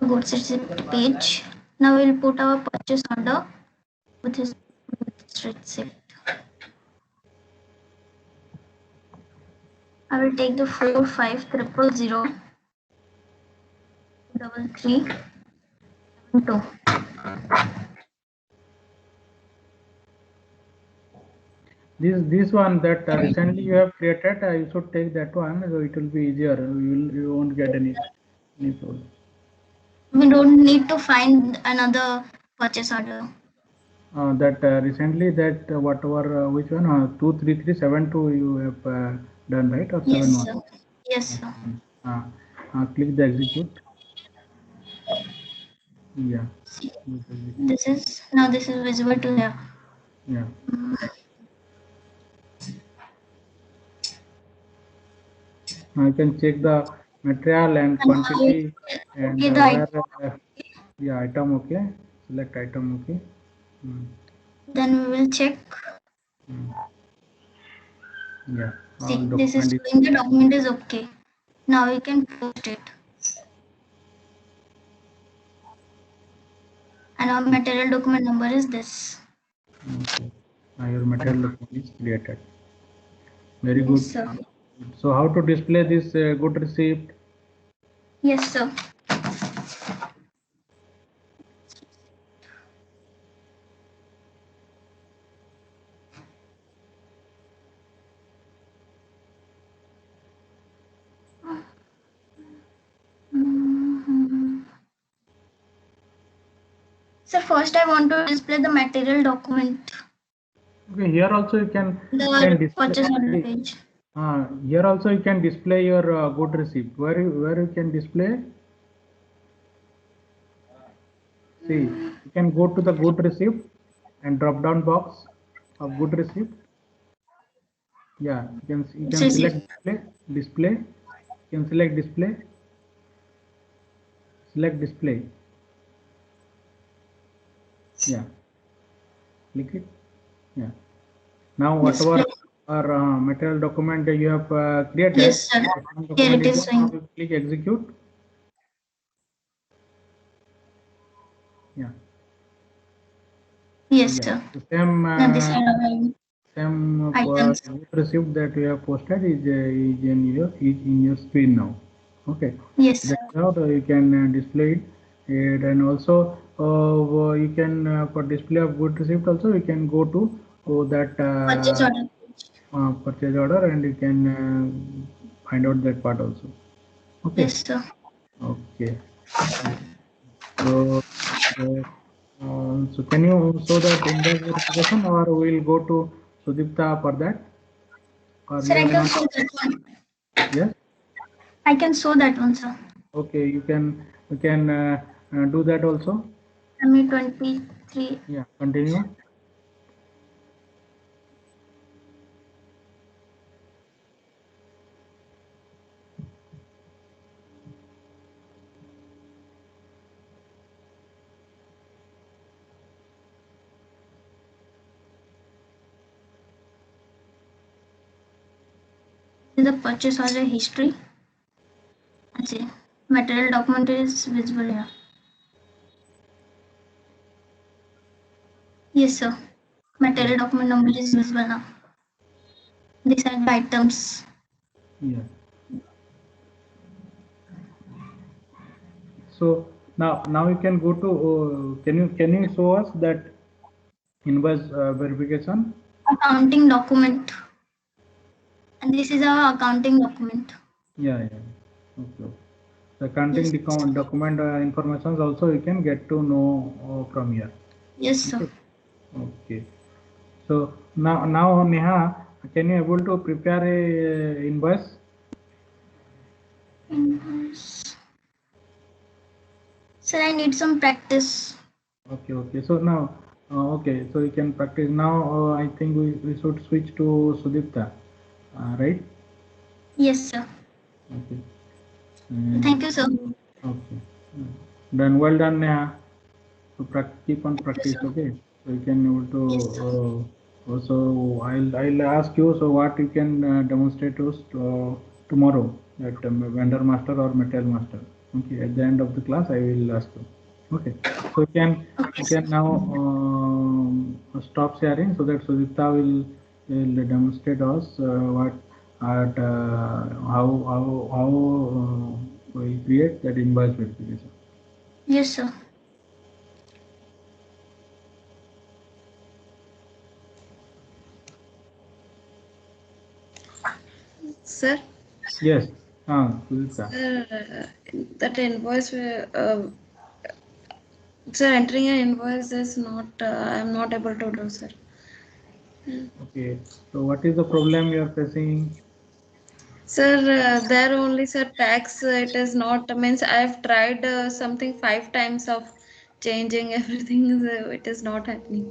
goods receipt page. Now we'll put our purchase order with his goods receipt. I will take the 45000332. This one that recently you have created, you should take that one, so it will be easier. You won't get any problem. We don't need to find another purchase order. That recently that whatever which one 23372 you have done, right? Or Yes, 71? sir. Yes, sir. Click the execute. Yeah. See, this is visible to here. Yeah. Now you can check the material and quantity and Okay, where yeah, item okay. Select item okay. then we will check. Yeah. See, this is showing the document is okay. Now we can post it. And our material document number is this. Okay. Now your material document is created. Very good. Yes, sir. So how to display this good receipt? Yes, sir. So first I want to display the material document. Okay, here also you can The purchase order page. Here also you can display your good receipt. Where you can display? See, you can go to the good receipt and drop down box of good receipt. Yeah, you can select display. You can select display. Select display. Yeah, click it. Yeah. Now whatever our material document you have created. Yes, sir. Here it is showing. Click execute. Yeah. Yes, sir. The same items. receipt that you have posted is in your screen now. Okay. Yes, sir. That's how you can display it, and also you can for display of good receipt also you can go to that Purchase order page. purchase order and you can find out that part also. Okay. Yes, sir. Okay. So, so can you show that index verification, or we'll go to Sudipta for that? Or Sir, you I have can not? show that one. Yes. I can show that one, sir. Okay, you can do that also. ME 23. Yeah. Continue. This is the purchase order history. Let's see. Material document is visible here. Yes, sir. Material document number is visible now. These are the items. Yeah. So now you can go to. Can you show us that invoice verification? Accounting document. And this is our accounting document. Yeah. Okay. The accounting document information also you can get to know from here. Yes, sir. Okay. So now Neha, can you able to prepare a invoice? Invoice. Sir, I need some practice. Okay. So now, okay. So you can practice now. I think we should switch to Sudipta, right? Yes, sir. Okay. Thank you, sir. Okay. Done. Well done, Neha. So keep on practice. Okay. So you can able to. Yes, Also, I'll ask you. So what you can demonstrate to us tomorrow at vendor master or material master. Okay, at the end of the class, I will ask you. Okay, so Okay, you sir. can now stop sharing so that Sudipta will demonstrate us what at how we create that invoice verification. Yes, sir. Sir, Yes, Sudipta. that invoice, sir, entering an invoice is not, I'm not able to do, sir. Okay, so what is the problem you are facing? Sir, there only, sir, tax, it is not, means I've tried something 5 times of changing everything, so it is not happening.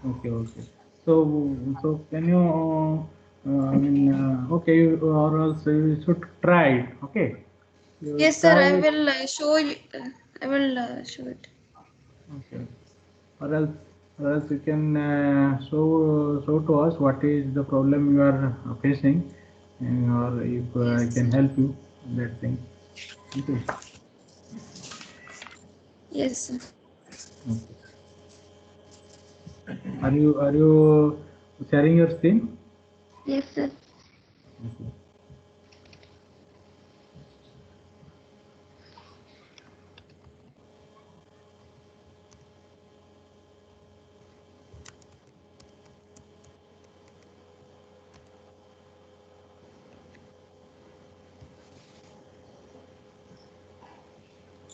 Okay, okay. So, so can you, I mean, okay, or else you should try it. Okay, you Yes, sir, try I it. will show you, I will show it. Okay, or else you can show to us what is the problem you are facing, and, or if I Yes, can sir. help you in that thing. Okay. Yes, sir. Okay. Are you sharing your screen? Yes, sir. Okay.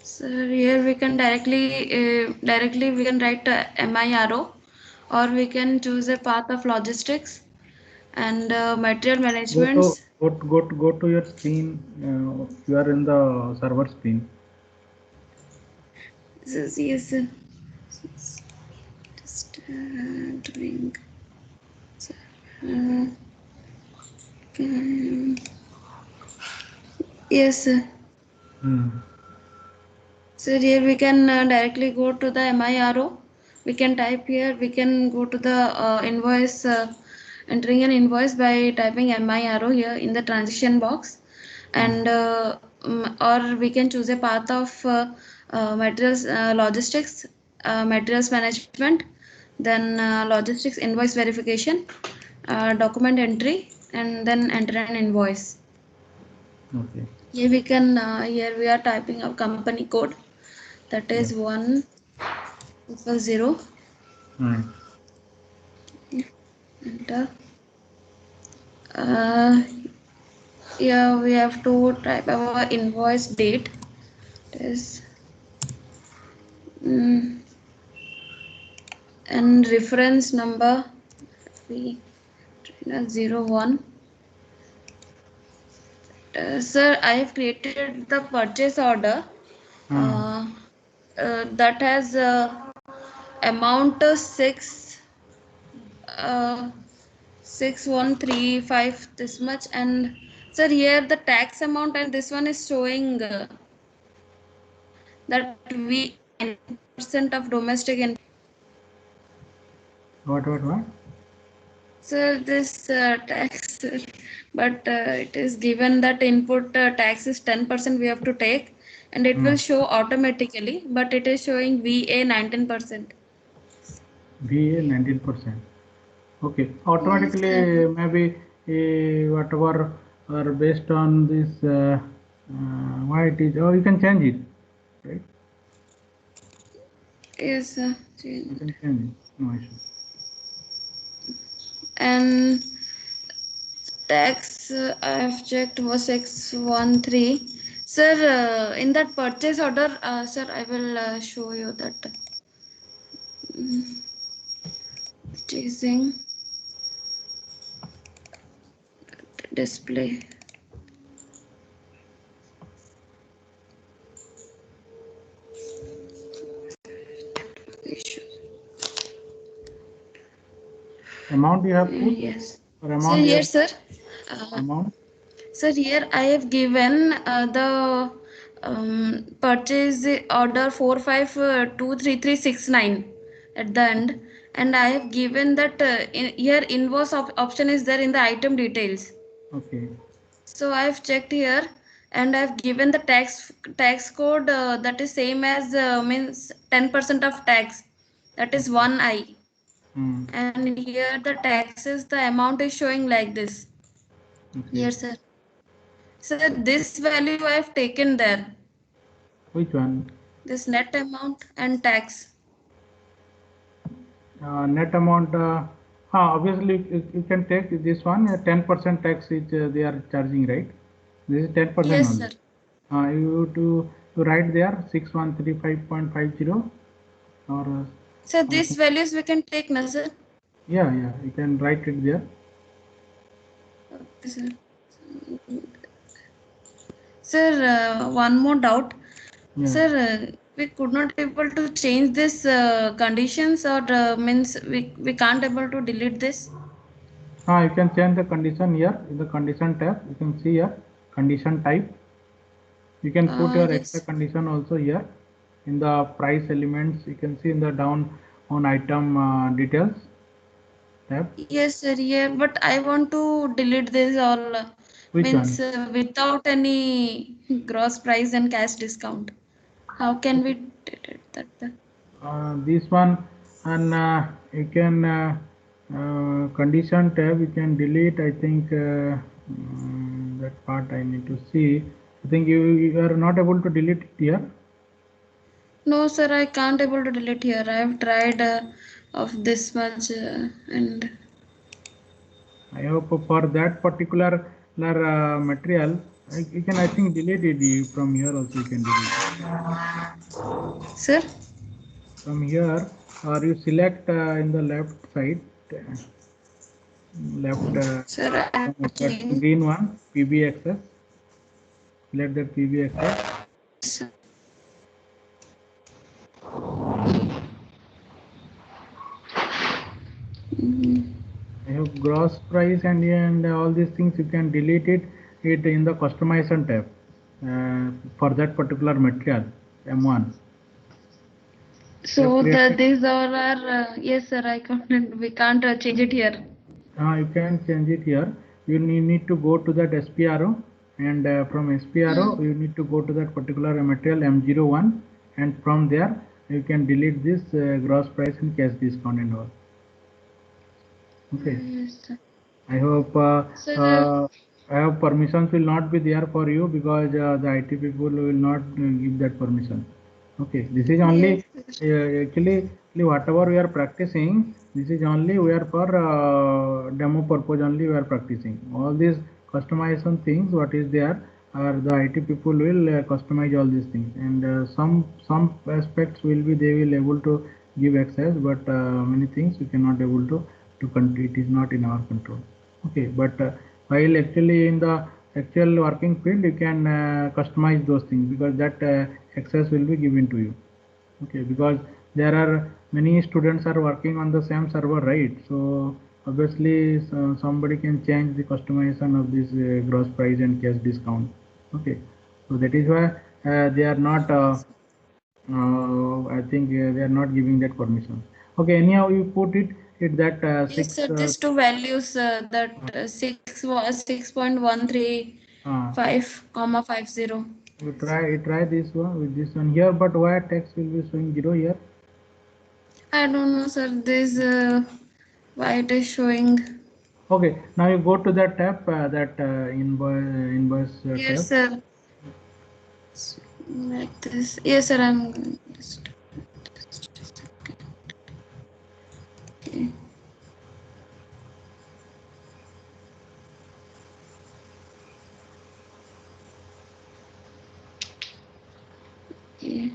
Sir, here we can directly we can write MIRO, or we can choose a path of logistics and material Go to management. go to your screen. You are in the server screen. Yes, sir. Just doing. Uh, can- yes, sir. Hmm. So here we can directly go to the MIRO. We can type here. We can go to the invoice, entering an invoice by typing MIRO here in the transition box, Hmm. and or we can choose a path of materials logistics, materials management, then logistics invoice verification, document entry, and then enter an invoice. Okay. Here we can here we are typing our company code, that Yeah. is 100. Hmm. Enter. uh, yeah, we have to type our invoice date. It is mm, and reference number we 01. Sir, I have created the purchase order Hmm. that has amount uh, 6135 this much, and sir, here the tax amount and this one is showing that we 19% of domestic in. What? Sir, this tax, but it is given that input tax is 10% we have to take, and it Hmm. will show automatically, but it is showing VA 19%. VA 19%. Okay. Yes, Automatically, maybe whatever are based on this why it is. Or you can change it, right? yes, You can change it. No issue. and tax I have checked was 613. Sir, in that purchase order, sir, I will show you that purchasing display. Amount you have put Yes. or So amount you here, have sir. Uh, amount. Sir, here I have given the purchase order 452369 at the end, and I have given that here invoice option is there in the item details. Okay. So I have checked here, and I've given the tax code that is same as means 10% of tax, that is 1I. Hmm. And here the taxes, the amount is showing like this. Okay. Here, sir. Sir, this value I have taken there. Which one? This net amount and tax. Net amount. Obviously, you can take this one. 10% tax which they are charging, right? This is 10% Yes, only. sir. You to write there 6135.50 or So these something. values we can take, na sir? Yeah, you can write it there. Okay, sir. Sir, one more doubt. Yeah. Sir, we could not able to change this conditions, or means we can't able to delete this. You can change the condition here in the condition tab. You can see here condition type. You can put your extra Yes. condition also here in the price elements. You can see in the down on item details tab. Yes, sir. Yeah, but I want to delete this all. Which Means one? without any gross price and cash discount. How can we delete that? This one, and you can condition tab you can delete. I think that part I need to see. I think you are not able to delete it here. No, sir, I can't able to delete here. I have tried of this much and I hope for that particular material, you can, I think, delete it from here also. You can delete it sir. from here, or you select in the left side, left Sir, I have that changed. green one, PB access. Select that PB access. Sir. I have gross price and all these things. You can delete it in the customization tab for that particular material M1. You have So created. these all are yes, sir. I can't. We can't change it here. You can change it here. You need to go to that SPRO, and from SPRO Hmm. you need to go to that particular material M01, and from there you can delete this gross price and cash discount and all. Okay. Yes, sir. I hope Sir, I have permissions will not be there for you because the IT people will not give that permission. Okay, this is yes, only actually whatever we are practicing. This is only we are for demo purpose only we are practicing. All these customization things what is there are the IT people will customize all these things, and some aspects will be they will able to give access, but many things you cannot able to control. It is not in our control. Okay, but while actually in the actual working field you can customize those things because that access will be given to you. Okay, because there are many students are working on the same server, right? So obviously somebody can change the customization of this gross price and cash discount. Okay, so that is why they are not I think they are not giving that permission. Okay, anyhow you put it that yes, sir. six These two values that uh, 6.1355, uh, comma 50. you try this one with this one here, but why text will be showing 0 here? I don't know, sir. This why it is showing. Okay, now you go to that tab, that invoice Yes, tab. sir. Like this. Yes, sir. I'm just okay. Okay.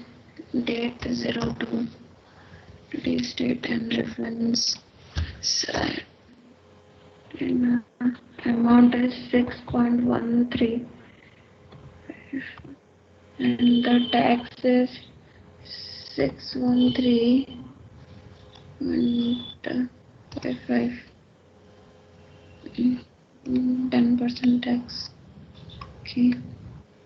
Date 02. Today's date and reference. Sir. And, amount is 6.13 and the tax is 613.55. 10% tax. Okay.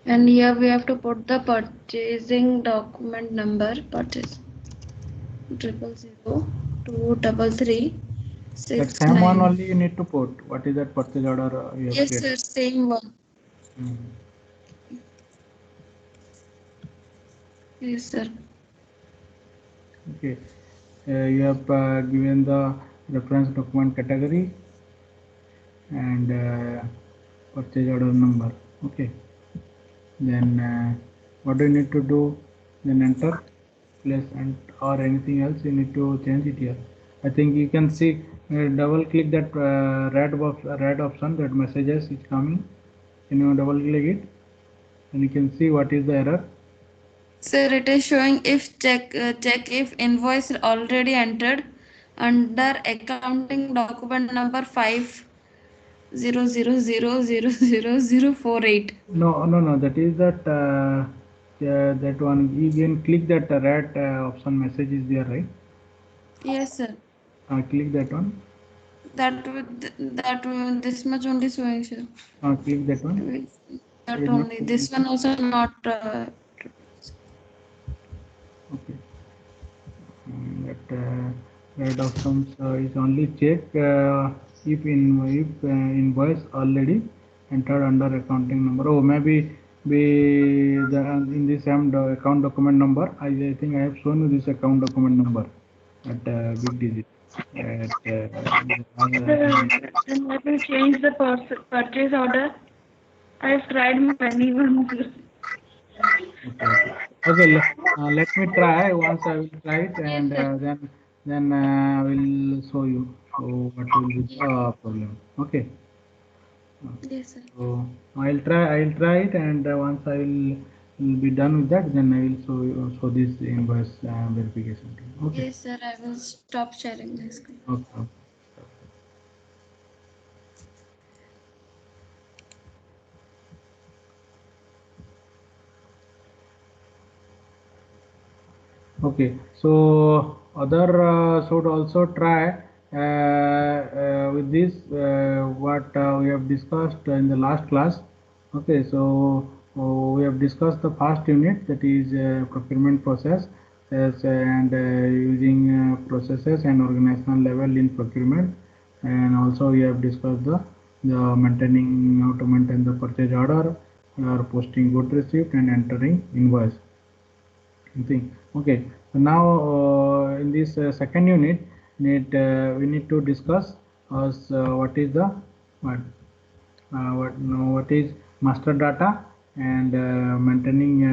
And here we have to put the purchasing document number. Purchase 000 233 That same one 69. only you need to put. What is that purchase order you have Yes, created? sir. Same one. Mm. Yes, sir. Okay, you have given the reference document category and purchase order number. Okay, then what do you need to do? Then enter, place, and or anything else you need to change it here. I think you can see, double click that red option that messages is coming. Can you double click it and you can see what is the error? Sir, it is showing if check if invoice already entered under accounting document number 5000000048. No. That is that one. You can click that red option message is there, right? Yes, sir. Click that one. That this much only showing, sir. Click that one. That You need only. to, This one also not. okay. That red options is only check if invoice already entered under accounting number. Oh, maybe be the in this account document number. I think I have shown you this account document number at big digit. At Then let me change the purchase order. I've tried many ones. okay. Let me try once. I will try it Yes, and sir. then I will show you. So what will be the problem? Okay. Yes, sir. So I'll try it, and once will be done with that, then I will show this invoice verification. Okay. Yes, sir. I will stop sharing the screen. Okay. Okay, so other should also try with this what we have discussed in the last class. Okay, so we have discussed the first unit, that is procurement process, and using processes and organizational level in procurement, and also we have discussed the maintaining how to maintain the purchase order, or posting good receipt and entering invoice thing. Okay, so now in this second unit we need to discuss what is the what what no, what is master data and maintaining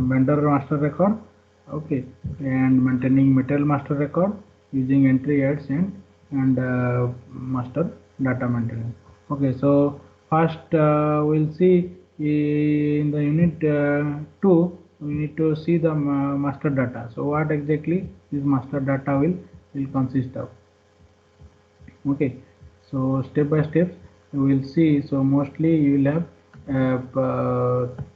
vendor master record. Okay, and maintaining material master record using entry aids and master data maintenance. Okay, so first we'll see in the unit 2 we need to see the master data. So what exactly this master data will consist of? Okay, so step by step we will see. So mostly you will have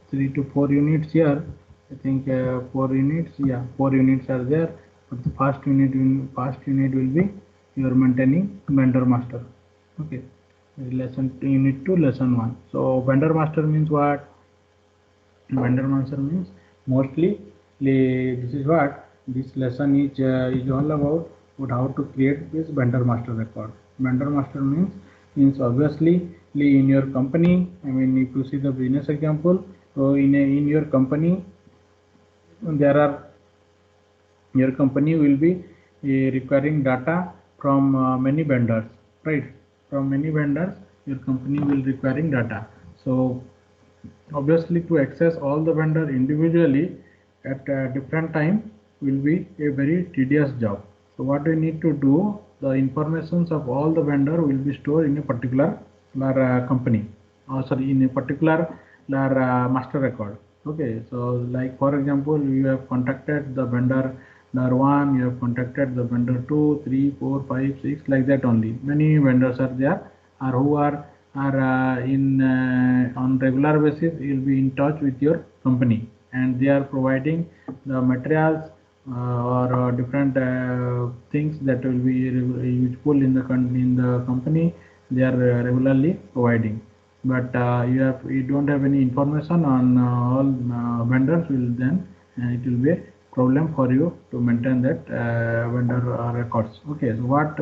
3 to 4 units here. I think 4 units, yeah, 4 units are there, but the first unit will be your maintaining vendor master. Okay, lesson unit 2 lesson 1. So vendor master means what? Vendor master means mostly this is what this lesson is all about how to create this vendor master record. Vendor master means obviously in your company. I mean, if you see the business example, so in your company there are your company will be requiring data from many vendors, right? From many vendors your company will requiring data. So obviously to access all the vendor individually at a different time will be a very tedious job. So what we need to do, the informations of all the vendor will be stored in a particular company, or sorry, in a particular master record. Okay, so like for example, you have contacted the vendor number 1, you have contacted the vendor 2, 3, 4, 5, 6, like that only. Many vendors are there, or who are in on regular basis. You will be in touch with your company, and they are providing the materials or different things that will be useful in the company. They are regularly providing, but you don't have any information on all vendors. Will then it will be a problem for you to maintain that vendor records. Okay, so what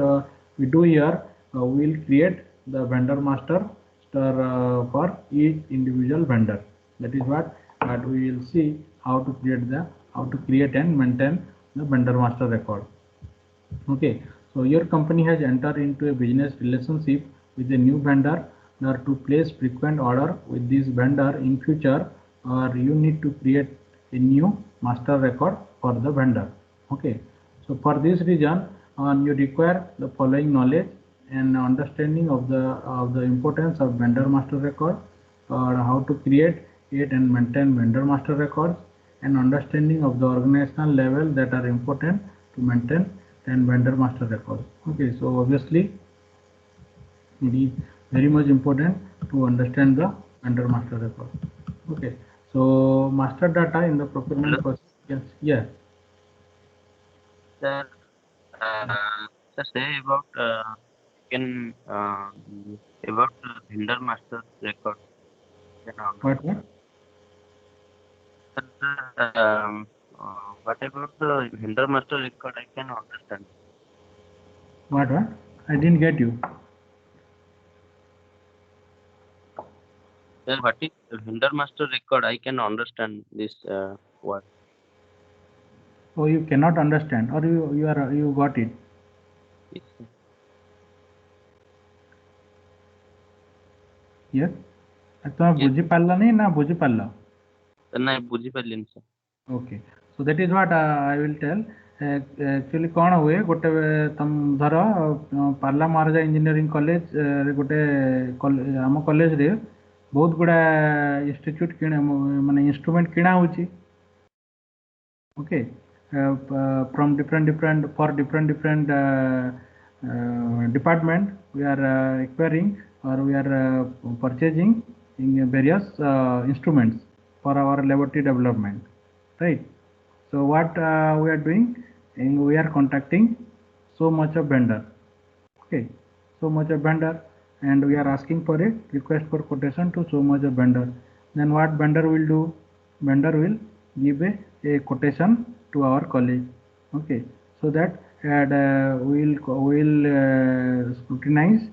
we do here, we will create the vendor master for each individual vendor. That is what but we will see how to create and maintain the vendor master record. Okay, so your company has entered into a business relationship with a new vendor or to place frequent order with this vendor in future, or you need to create a new master record for the vendor. Okay, so for this reason, you require the following knowledge and understanding of the importance of vendor master record, or how to create it and maintain vendor master records, and understanding of the organizational level that are important to maintain and vendor master records. Okay, so obviously it is very much important to understand the vendor master record. Okay, so master data in the procurement process. Yes, yes. Sir, sir, say about can about vendor master record. Can What? what about the vendor master record? I can understand. What? I didn't get you. Sir, what is vendor master record? I can understand this word. Oh, you cannot understand, or you got it. Yes, sir. Yes. ତମେ Yes, ବୁଝିପାରିଲନି ନା ବୁଝିପାରିଲ? sir, ନାଇଁ ବୁଝିପାରିଲିନି sir. Okay, so that is what I will tell. Actually କ'ଣ ହୁଏ, ଗୋଟେ ଧର ପାର୍ଲା ମହାରାଜା engineering college ରେ ଗୋଟେ ଆମ କଲେଜରେ ବହୁତ ଗୁଡ଼ା ଇନଷ୍ଟିଚ୍ୟୁଟ୍ ମାନେ ଇନଷ୍ଟ୍ରୁମେଣ୍ଟ କିଣା ହେଉଛି. Okay, from different department we are acquiring, or we are purchasing in various instruments for our laboratory development, right? So what we are doing, we are contacting so much of vendor. Okay, so much of vendor, and we are asking for a request for quotation to so much of vendor. Then what vendor will do? Vendor will give a quotation to our college. Okay, so that we will scrutinize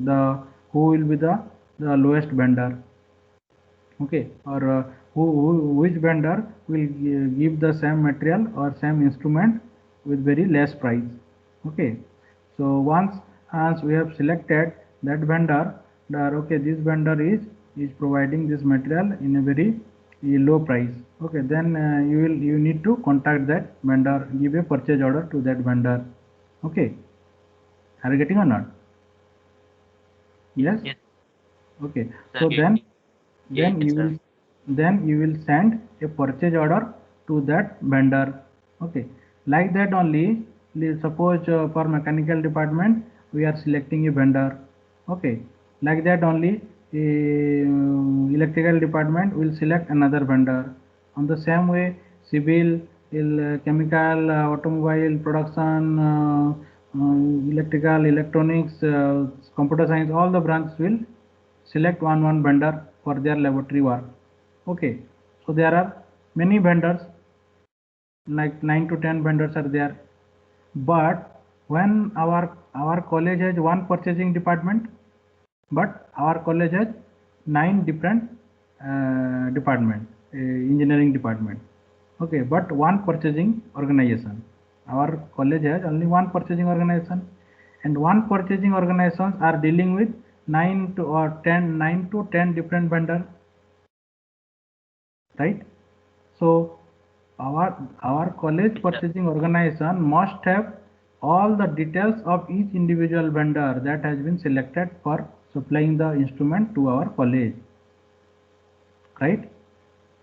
the who will be the lowest vendor. Okay, or which vendor will give the same material or same instrument with very less price. Okay, so once we have selected that vendor, okay, this vendor is providing this material in a very low price. Okay, then you need to contact that vendor, give a purchase order to that vendor. Okay, are you getting or not? Yes. Yes, Okay, sir. so then Yes, sir. you will send a purchase order to that vendor. Okay, like that only. Suppose for mechanical department we are selecting a vendor. Okay, like that only electrical department will select another vendor. On the same way, civil, chemical, automobile production, electrical, electronics, computer science, all the branches will select one vendor for their laboratory work. Okay, so there are many vendors, like 9 to 10 vendors are there. But when our college has one purchasing department, but our college has 9 different department, engineering department. Okay, but one purchasing organization. Our college has only one purchasing organization, and one purchasing organizations are dealing with 9 to 10 different vendors, right? So our college purchasing organization must have all the details of each individual vendor that has been selected for supplying the instrument to our college, right?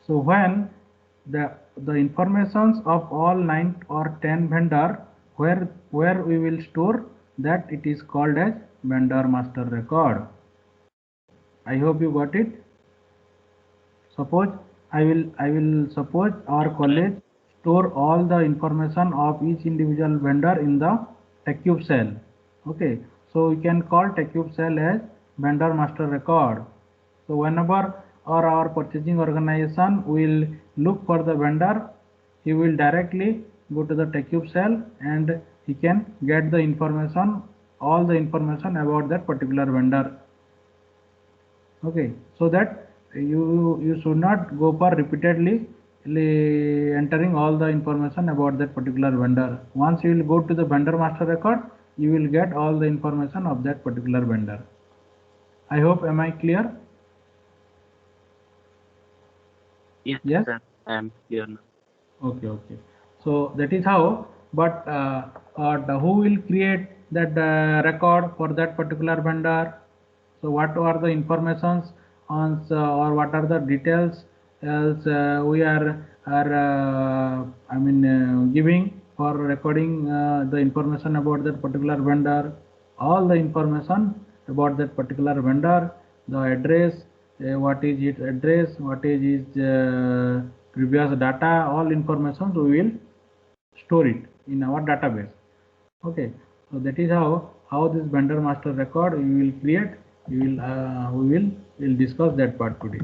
So when the informations of all 9 or 10 vendor, where we will store that, it is called as vendor master record. I hope you got it. Suppose I will suppose our college store all the information of each individual vendor in the TechCube cell. Okay, so we can call TechCube cell as vendor master record. So whenever our purchasing organization will look for the vendor, he will directly go to the TechCube cell and he can get the information, all the information about that particular vendor. Okay, so that you should not go for repeatedly entering all the information about that particular vendor. Once you will go to the vendor master record, you will get all the information of that particular vendor. I hope, am I clear? Yes, Yes. sir. I am clear now. Okay. So that is how, but who will create that record for that particular vendor? So what are the informations on or what are the details else we are I mean giving for recording the information about that particular vendor, all the information about that particular vendor, the address, what is its address, what is its previous data, all information we will store it in our database. Okay, so that is how this vendor master record we will create. We will discuss that part today.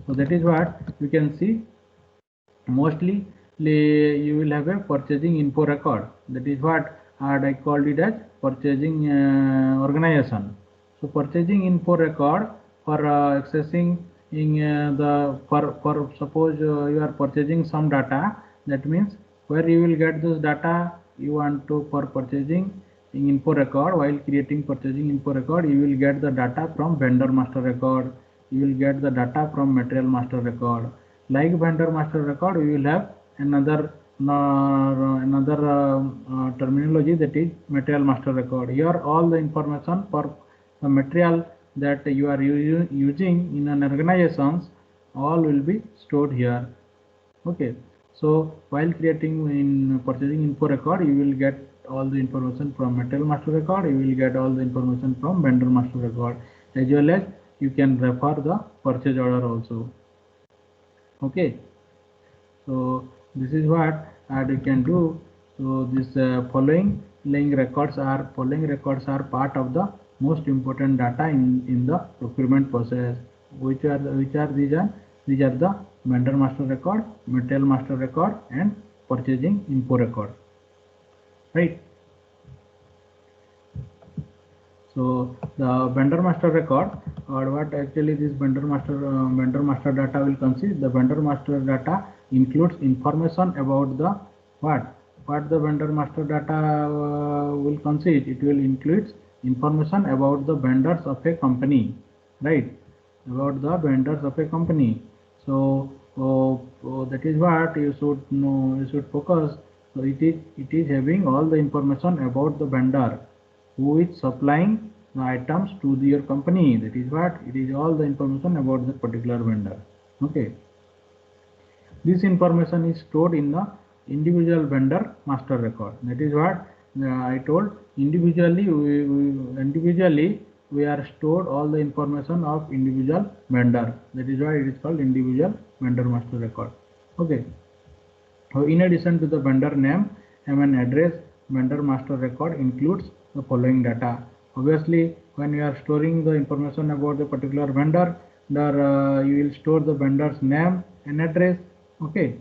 So that is what you can see. Mostly you will have a purchasing info record. That is what I called it as purchasing organization. So purchasing info record for accessing in for suppose you are purchasing some data. That means where you will get this data you want to for purchasing info record. While creating purchasing info record, you will get the data from vendor master record, you will get the data from material master record. Like vendor master record, we will have another terminology, that is material master record. Here all the information for the material that you are using in an organization all will be stored here. Okay, so while creating in purchasing info record, you will get all the information from material master record, you will get all the information from vendor master record, as well as you can refer the purchase order also. Okay, so this is what you can do. So this following records are part of the most important data in the procurement process. Which are these are the vendor master record, material master record, and purchasing info record, right? So the vendor master record, or what actually this vendor master data will consist. The vendor master data includes information about the what the vendor master data will consist. It will include information about the vendors of a company, right? About the vendors of a company. So that is what you should know. You should focus. So it is having all the information about the vendor who is supplying the items to your company. That is what it is, all the information about the particular vendor. Okay, this information is stored in the individual vendor master record. That is what I told. Individually we are stored all the information of individual vendor. That is why it is called individual vendor master record. Okay, so in addition to the vendor name and address, vendor master record includes the following data. Obviously, when you are storing the information about the particular vendor, you will store the vendor's name and address. Okay.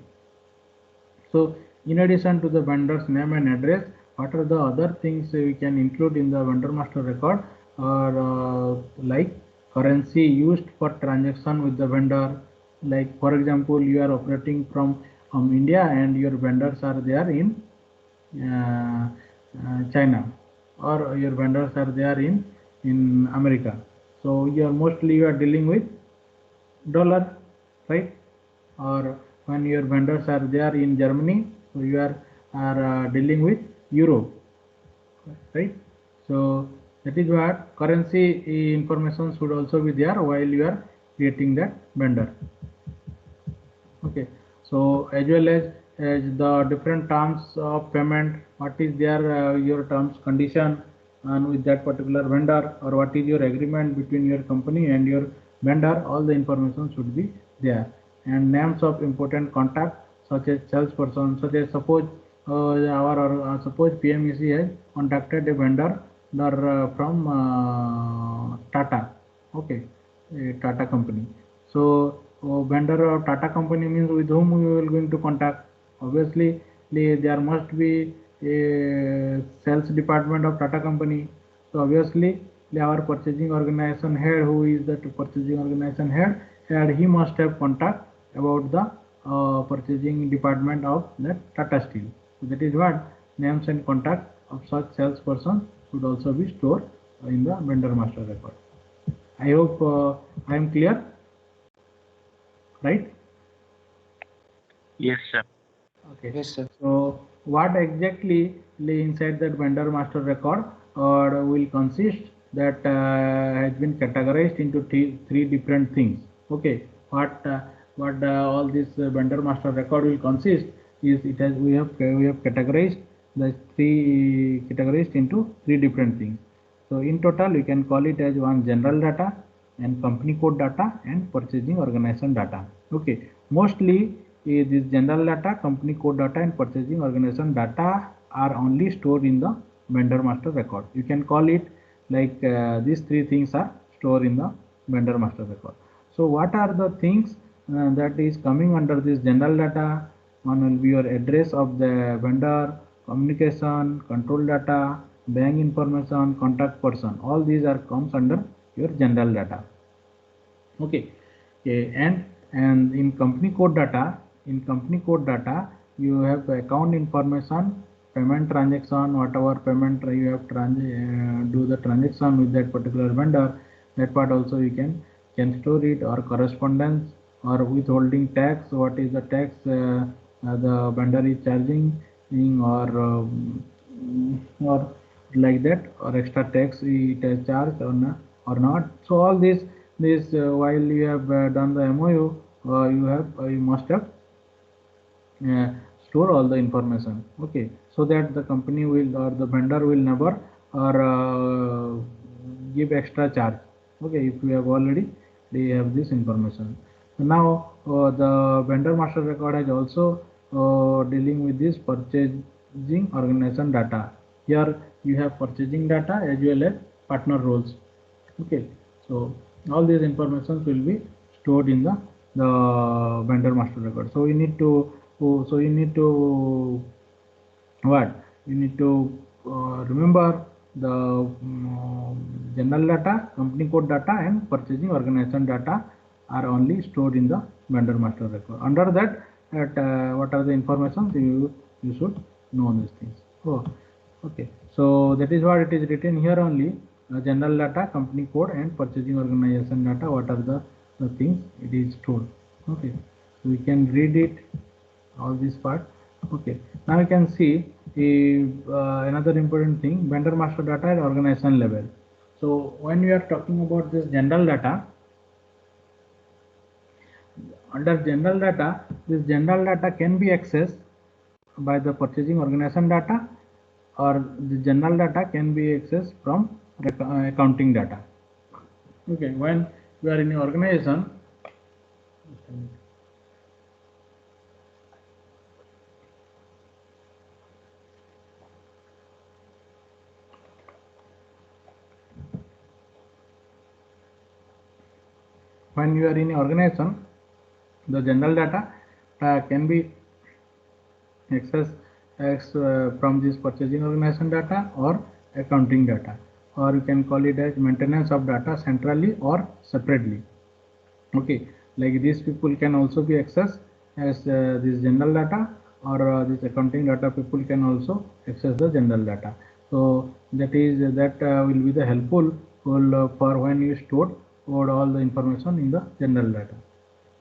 So in addition to the vendor's name and address, what are the other things we can include in the vendor master record? Or like currency used for transaction with the vendor. Like for example, you are operating from India and your vendors are there in China, or your vendors are there in America. So you are dealing with dollar, right? Or when your vendors are there in Germany, so you are dealing with euro, right? So that is what currency information should also be there while you are creating that vendor. Okay, so as well as the different terms of payment, what is their your terms condition and with that particular vendor, or what is your agreement between your company and your vendor, all the information should be there. And names of important contact such as salesperson, such as suppose suppose PMEC has contacted a vendor from Tata. Okay, a Tata company. So vendor of Tata company means with whom we will going to contact. Obviously there must be a sales department of Tata company. So obviously our purchasing organization head, who is the purchasing organization head, and he must have contact about the purchasing department of that Tata Steel. So that is what names and contact of such salesperson should also be stored in the vendor master record. I hope I am clear, right? Yes, sir. Okay. Yes, sir. So what exactly lay inside that vendor master record or will consist that has been categorized into three different things. Okay. What all this vendor master record will consist is it has we have categorized the three categorized into three different things. So in total we can call it as one general data and company code data and purchasing organization data. Okay. Mostly this general data, company code data and purchasing organization data are only stored in the vendor master record. You can call it like these three things are stored in the vendor master record. So what are the things that is coming under this general data? One will be your address of the vendor, communication, control data, bank information, contact person. All these are comes under your general data. Okay. Okay, and in company code data you have account information, payment transaction, whatever payment you have do the transaction with that particular vendor, that part also you can store it, or correspondence or withholding tax, what is the tax the vendor is charging, or like that, or extra tax it has charged or not. So all this while you have done the MOU, you must have uh, store all the information. Okay, so that the company will or the vendor will never or give extra charge. Okay, if you have already they have this information. So now the vendor master record is also dealing with this purchasing organization data. Here you have purchasing data as well as partner roles. Okay, so all these informations will be stored in the vendor master record. So you need to what you need to remember the general data, company code data and purchasing organization data are only stored in the vendor master record. Under that, what are the information you should know these things. Oh, okay, so that is what it is written here only. General data, company code and purchasing organization data, what are the things it is stored. Okay, so we can read it all this part. Okay, now you can see another important thing, vendor master data at organization level. So when we are talking about this general data, under general data, this general data can be accessed by the purchasing organization data, or the general data can be accessed from accounting data. Okay, when we are in an organization, when you are in an organization, the general data can be accessed from this purchasing organization data or accounting data, or you can call it as maintenance of data centrally or separately. Okay, like these people can also be accessed as this general data, or this accounting data people can also access the general data. So that will be the helpful for when you stored all the information in the general data.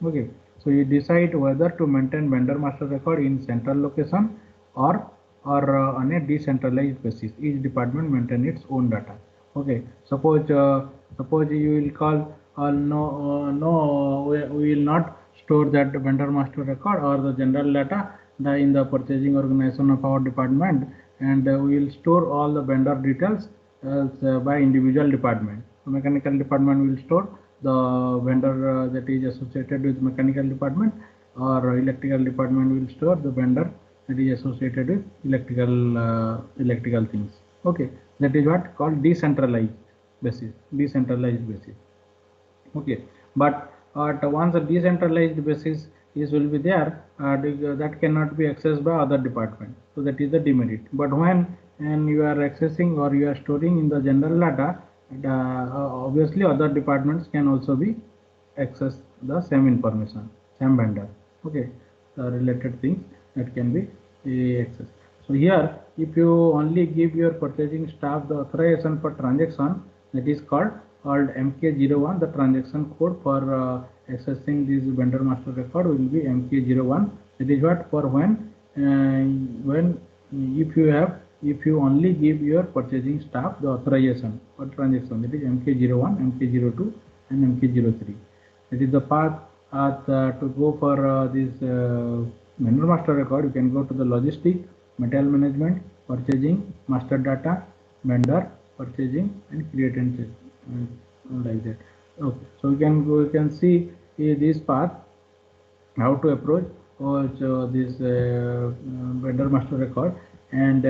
Okay, so you decide whether to maintain vendor master record in central location or on a decentralized basis. Each department maintain its own data. Okay, suppose you will call no, we will not store that vendor master record or the general data in the purchasing organization of our department, and we will store all the vendor details by individual department. So mechanical department will store the vendor that is associated with mechanical department, or electrical department will store the vendor that is associated with electrical things. Okay, that is what called decentralized basis. Okay, but once a decentralized basis will be there, that cannot be accessed by other department. So that is the demerit. But when and you are accessing or you are storing in the general data, obviously other departments can also be accessed the same information, same vendor. Okay, the related things that can be accessed. So here, if you only give your purchasing staff the authorization for transaction, that is called MK01. The transaction code for accessing this vendor master record will be MK01. That is what for when if you only give your purchasing staff the authorization for transaction, that is MK01, MK02, and MK03. That is the path to go for this vendor master record. You can go to the logistic, material management, purchasing, master data, vendor, purchasing, and create and check, like that. Okay, so you can see this path how to approach this vendor master record, and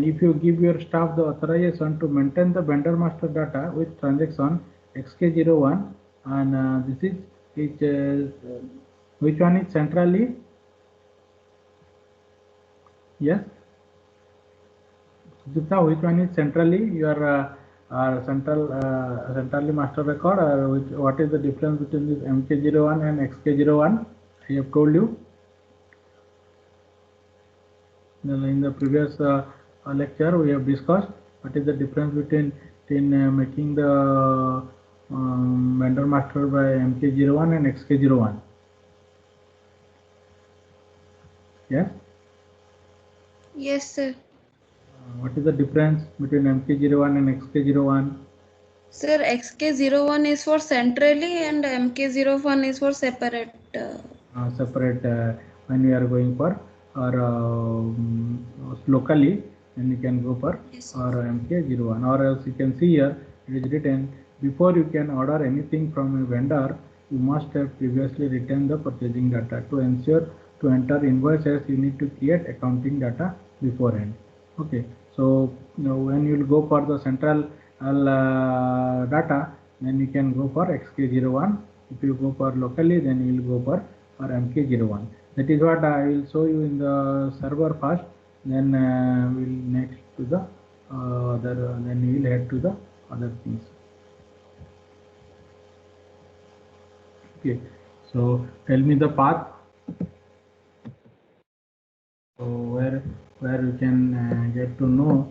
if you give your staff the authorization to maintain the vendor master data with transaction xk01, and this is which one is centrally, yes Sujita, which one is centrally your centrally master record, or what is the difference between this mk01 and xk01? I have told you in the previous lecture. We have discussed what is the difference between making the vendor master by mk01 and xk01. Yes. Yes, sir. What is the difference between mk01 and xk01? Sir, XK01 is for centrally and MK01 is for separate. Separate when we are going for or locally, then you can go for Yes. or MK01, or else you can see here it is written, before you can order anything from a vendor, you must have previously written the purchasing data. To ensure to enter invoices, you need to create accounting data beforehand. Okay, so when you will go for the central data, then you can go for xk01. If you go for locally, then you will go for mk01. That is what I will show you in the server first, then we'll next to the other, then we will head to the other things. Okay, so tell me the path. So where you can get to know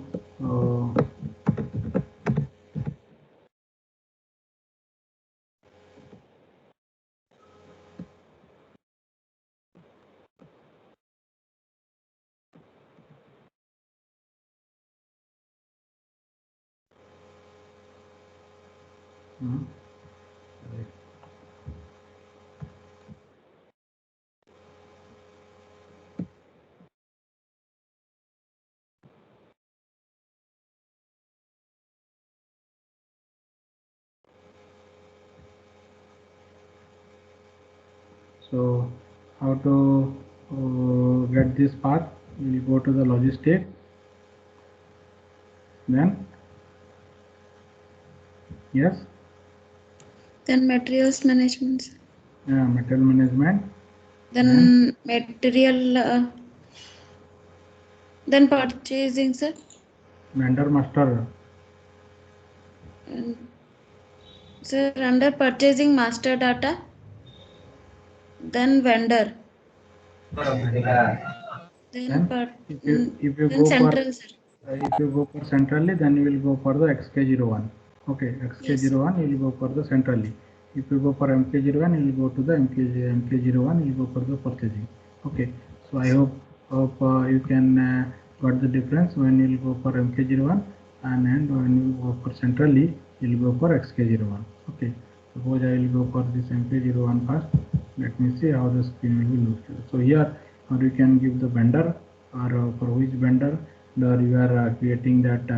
so how to get this path. We will go to the logistic, then yes, Then materials management. Sir. material management, Then material. Then purchasing, sir. vendor master. And, sir, under purchasing master data. Then vendor. Then Then if you then go for central, sir. if you go for centrally, then you will go for the xk01. Okay, Yes. xk01 you will go for the centrally. If you go for mk01, you will go to the mk01, you will go for the purchasing. Okay, so I hope you can got the difference when you will go for mk01, and when you go for centrally, you will go for xk01. Okay, suppose I will go for this mk01 first. Let me see how the screen will be looked. So here, or you can give the vendor, or for which vendor you are creating that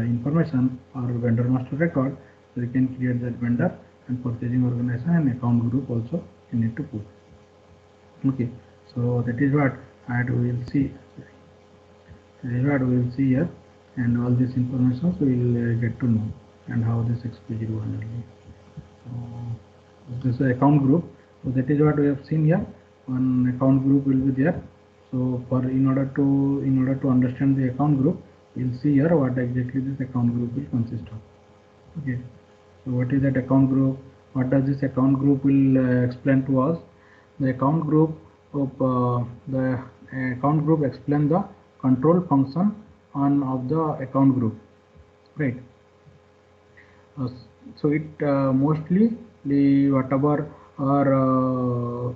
information, or vendor master record. So you can create that vendor and purchasing organization and account group also you need to put. Okay, so that is what we will see. That is what we will see here, and all this information so we will get to know, and how this xp01 will be. So this is account group. So that is what we have seen here. One account group will be there. So in order to understand the account group, we'll see here what exactly this account group will consist of. Okay. So what is that account group? What does this account group will explain to us? The account group explain the control function on of the account group, right? Uh, so it mostly the whatever or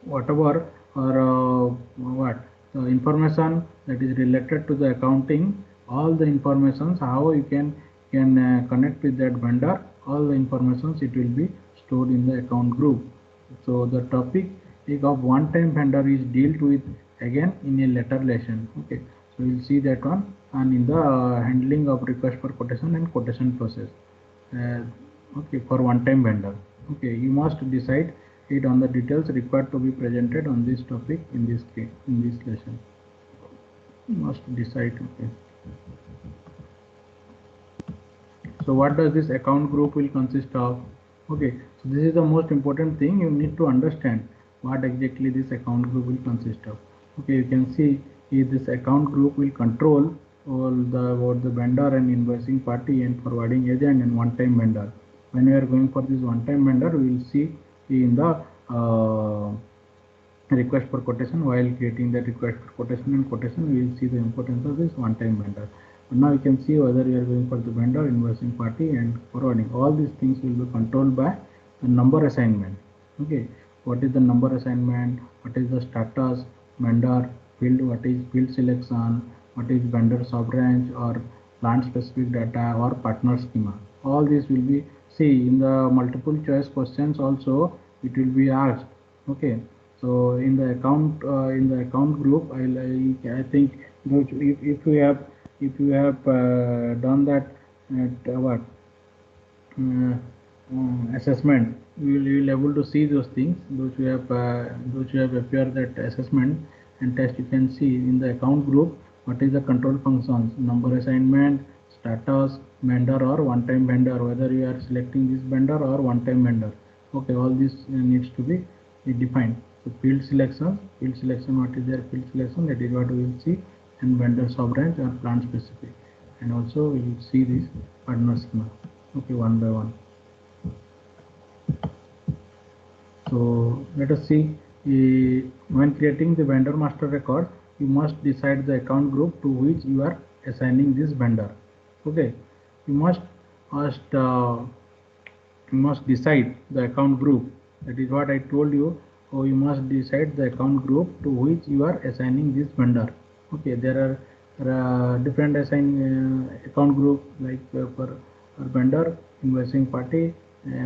whatever or what the information that is related to the accounting, all the informations how you can connect with that vendor, all the informations it will be stored in the account group. So the topic of one time vendor is dealt with again in a later lesson. Okay, so we'll see that one, and in the handling of request for quotation and quotation process. uh, okay, for one time vendor. Okay, you must decide it on the details required to be presented on this topic in this lesson. You must decide. Okay, so what does this account group will consist of? Okay, so this is the most important thing. You need to understand what exactly this account group will consist of. Okay, you can see this account group will control all the about the vendor and invoicing party and forwarding agent and one time vendor. When we are going for this one time vendor, we will see in the request for quotation. While creating that request for quotation and quotation, we will see the importance of this one time vendor. But now you can see whether you are going for the vendor, invoicing party and forwarding. All these things will be controlled by the number assignment. Okay, what is the number assignment, what is the status, vendor field, what is field selection, what is vendor sub range or plant specific data or partner schema. All these will be see in the multiple choice questions also it will be asked. Okay, so in the account group, I think if you have done that at what assessment, you will able to see those things. Those who have appeared that assessment and test, you can see in the account group what is the control functions, number assignment, status, vendor or one time vendor, whether you are selecting this vendor or one time vendor. Okay, all this needs to be defined. So field selection, what is there? Field selection, that is what we will see, and vendor sub range or plant specific, and also we will see this partner schema. Okay, one by one. So let us see, when creating the vendor master record, you must decide the account group to which you are assigning this vendor. Okay, you must decide the account group. That is what I told you. So you must decide the account group to which you are assigning this vendor. Okay, there are different account group like for vendor, invoicing party,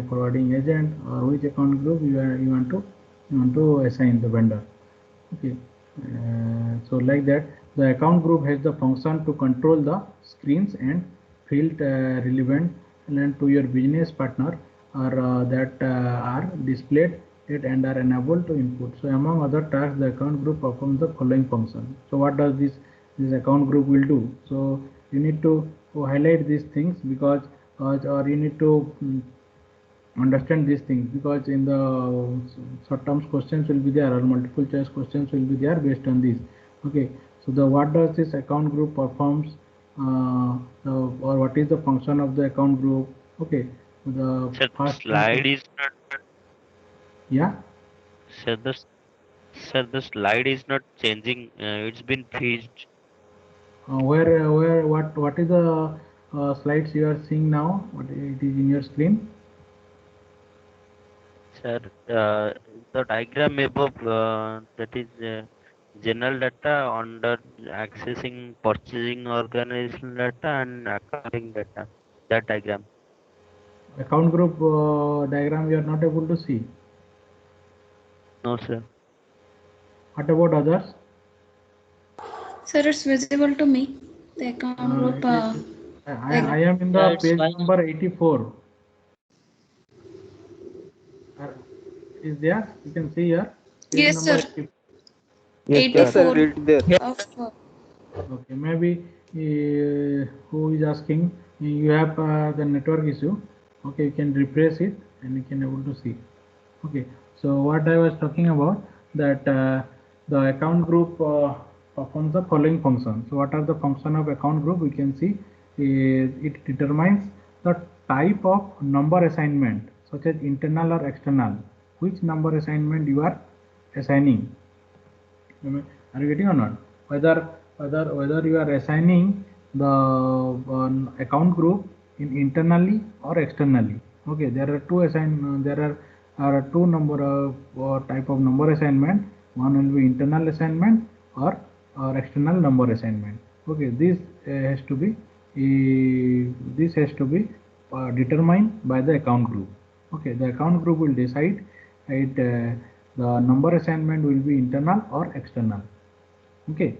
forwarding agent, or which account group you want to assign the vendor. Okay, so like that, the account group has the function to control the screens and field relevant and to your business partner or that are displayed it and are enabled to input. So among other tasks, the account group performs the following function. So what does this account group will do? So you need to highlight these things because or you need to understand these things, because in the short term questions will be there or multiple choice questions will be there based on this. Okay, so the what does this account group performs, or what is the function of the account group? Okay, the Sir, the first slide is not. yeah, Sir, the slide is not changing. It's been fixed. where what is the slides you are seeing now, what it is in your screen? Sir, the diagram above, that is general data under accessing purchasing organizational data and accounting data. That diagram. Account group diagram you are not able to see. No, sir. What about others? Sir, it's visible to me. The account group. I am in Yeah, the it's page fine. number 84. Is there? You can see here. Page Yes, number sir. 84. Yes, sir, 84 it's there. of. Okay, maybe who is asking? You have the network issue. Okay, you can refresh it and you can able to see. Okay, so what I was talking about, that the account group performs the following function. So what are the function of account group? We can see it determines the type of number assignment, such as internal or external, which number assignment you are assigning. Are you getting or not? Whether you are assigning the account group in internally or externally. Okay, there are two number of type of number assignment. One will be internal assignment or external number assignment. Okay, this has to be determined by the account group. Okay, the account group will decide it the number assignment will be internal or external. Okay,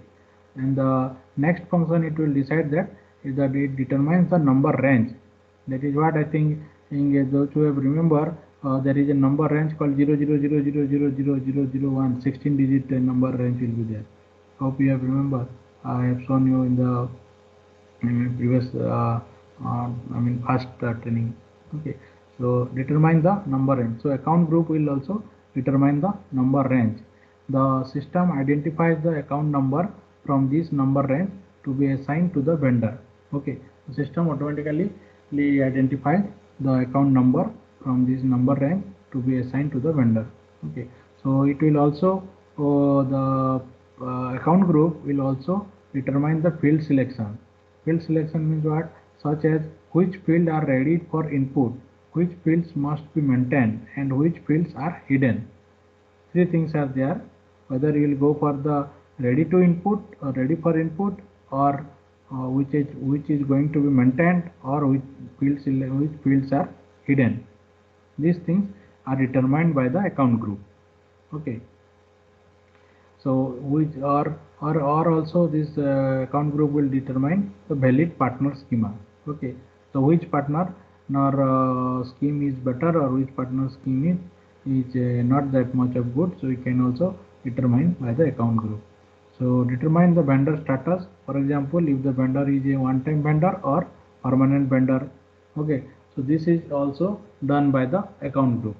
and the next function it will decide that is that it determines the number range. That is what I think those who have remember there is a number range called 000000001 16 digit number range will be there. Hope you have remember. I have shown you in the previous first training. Okay, so determine the number range. So account group will also determine the number range. The system identifies the account number from this number range to be assigned to the vendor. Okay, the system automatically identifies the account number from this number range to be assigned to the vendor. Okay, so it will also the account group will also determine the field selection. Field selection means what? Such as which fields are ready for input, which fields must be maintained, and which fields are hidden. Three things are there. Whether you will go for the ready to input or ready for input, or which is going to be maintained, or which fields are hidden. These things are determined by the account group. Okay. So which or also this account group will determine the valid partner schema. Okay, so which partner scheme is better, or which partner scheme is not that much of good, so we can also determine by the account group. So determine the vendor status. For example, if the vendor is a one-time vendor or permanent vendor. Okay, so this is also done by the account group.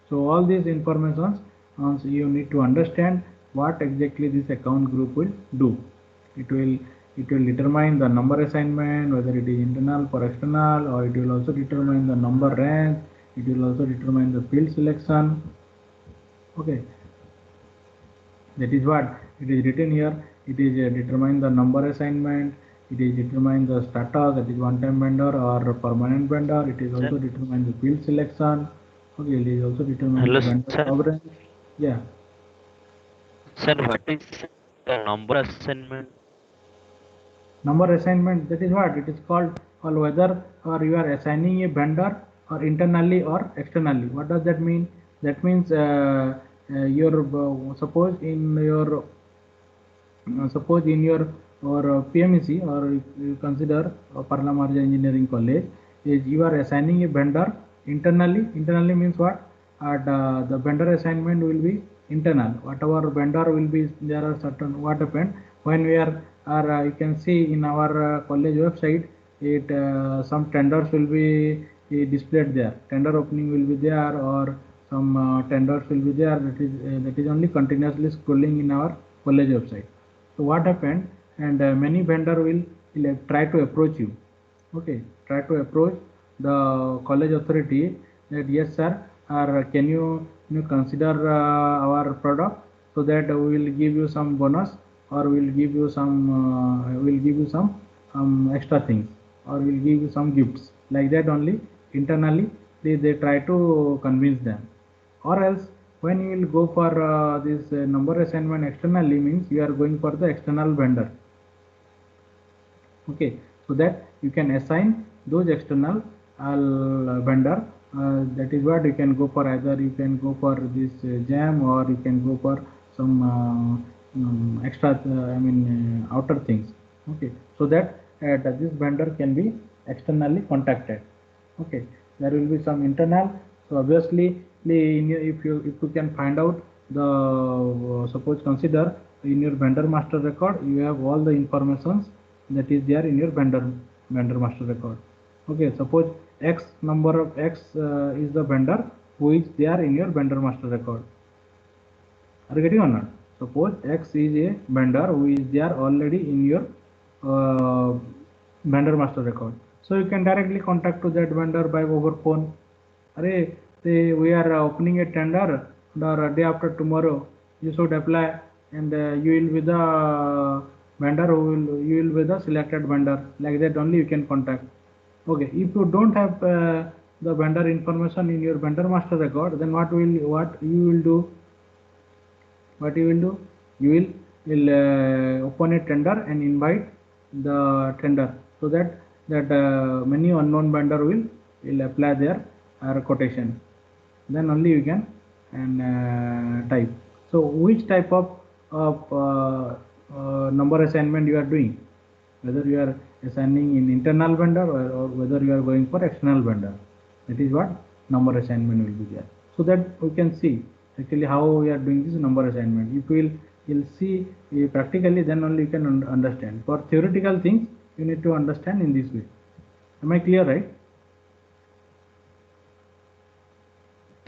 So all these informations you need to understand what exactly this account group will do. It will determine the number assignment, whether it is internal or external, or it will also determine the number range. It will also determine the field selection. Okay, that is what it is written here. It is determine the number assignment. It is determine the status, that is one-time vendor or permanent vendor. It is also determine the field selection. Okay, it is also determine the vendor coverage. Yeah. Sir, what is the number assignment? Number assignment, that is what it is called, or whether or you are assigning a vendor or internally or externally. What does that mean? That means your suppose in your or PMEC, or you consider Parla Marja Engineering College, is you are assigning a vendor internally. Internally means what? The vendor assignment will be internal. Whatever vendor will be, there are certain what happened when we are you can see in our college website, it some tenders will be displayed there. Tender opening will be there, or some tenders will be there. That is only continuously scrolling in our college website. So what happened, and many vendor will try to approach you. Okay, try to approach the college authority that yes sir, or can you consider our product, so that we will give you some bonus, or we will give you some extra things, or we will give you some gifts, like that only. Internally they try to convince them. Or else when you will go for this number assignment externally, means you are going for the external vendor. Okay, so that you can assign those external vendor. That is what you can go for. Either you can go for this jam, or you can go for some extra outer things. Okay, so that this vendor can be externally contacted. Okay, there will be some internal. So obviously if you can find out the suppose consider in your vendor master record, you have all the informations that is there in your vendor master record. Okay, suppose x number of x is the vendor who is there in your vendor master record. Are you getting or not? Suppose x is a vendor who is there already in your vendor master record. So you can directly contact to that vendor by over phone. We are opening a tender the day after tomorrow. You should apply, and you will be the vendor who will you will be the selected vendor. Like that only you can contact. Okay, if you don't have the vendor information in your vendor master record, then what you will do? What you will do? You will open a tender and invite the tender, so that many unknown vendor will apply their quotation. Then only you can and type. So which type of number assignment you are doing, whether you are assigning in internal vendor, or whether you are going for external vendor, that is what number assignment will be there. So that we can see actually how we are doing this number assignment. If you'll see practically, then only you can understand. For theoretical things you need to understand in this way. Am I clear, right?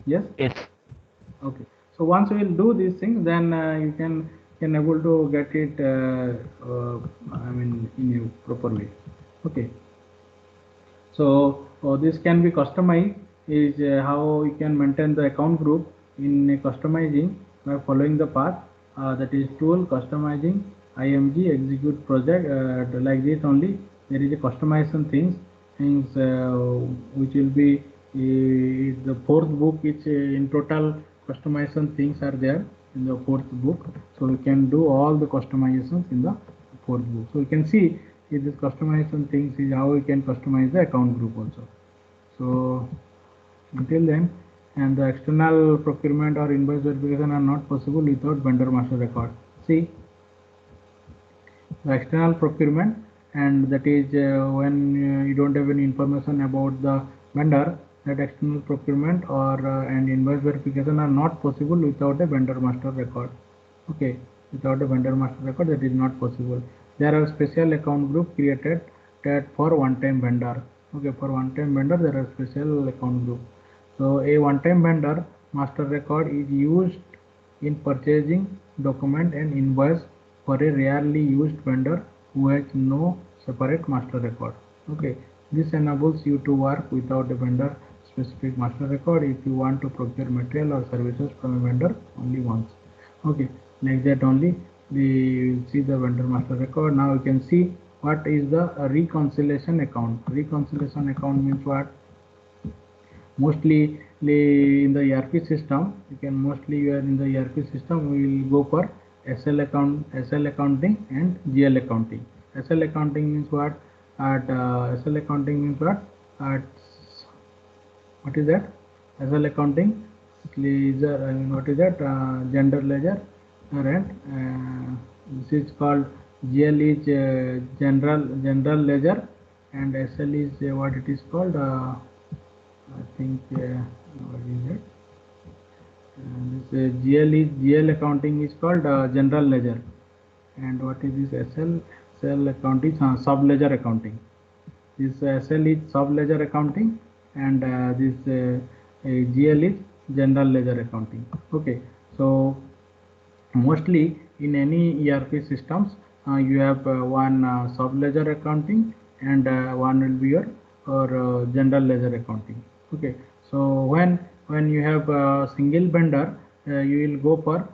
Yes. Yes. Okay, so once we will do these things, then you can able to get it I mean in a proper way. Okay, so this can be customized, is how you can maintain the account group in customizing by following the path, that is tool customizing img execute project, like this only there is a customization things which will be the fourth book. It's in total customization things are there in the fourth book, so we can do all the customizations in the fourth book. So you can see if this customization things is how we can customize the account group also. So until then, and the external procurement or invoice verification are not possible without vendor master record. See, the external procurement, and that is when you don't have any information about the vendor, that external procurement or and invoice verification are not possible without a vendor master record. Okay, without a vendor master record that is not possible. There are special account group created that for one time vendor. Okay, for one time vendor there are special account group. So a one time vendor master record is used in purchasing document and invoice for a rarely used vendor who has no separate master record. Okay, this enables you to work without a vendor specific master record if you want to procure material or services from a vendor only once. Okay, like that only we will see the vendor master record. Now you can see what is the reconciliation account. Reconciliation account means what? Mostly in the ERP system, you can mostly you are in the ERP system, we will go for SL accounting and GL accounting. SL accounting means what? SL accounting means what? At what is that? SL accounting ledger. I mean, what is that? General ledger, and this is called GL is general ledger, and SL is what it is called. I think what is it? This GL accounting is called general ledger, and what is this SL accounting? Sub ledger accounting. This SL is sub ledger accounting, and this GL is general ledger accounting. Okay, so mostly in any ERP systems you have one sub ledger accounting, and one will be your or general ledger accounting. Okay, so when you have a single vendor, you will go for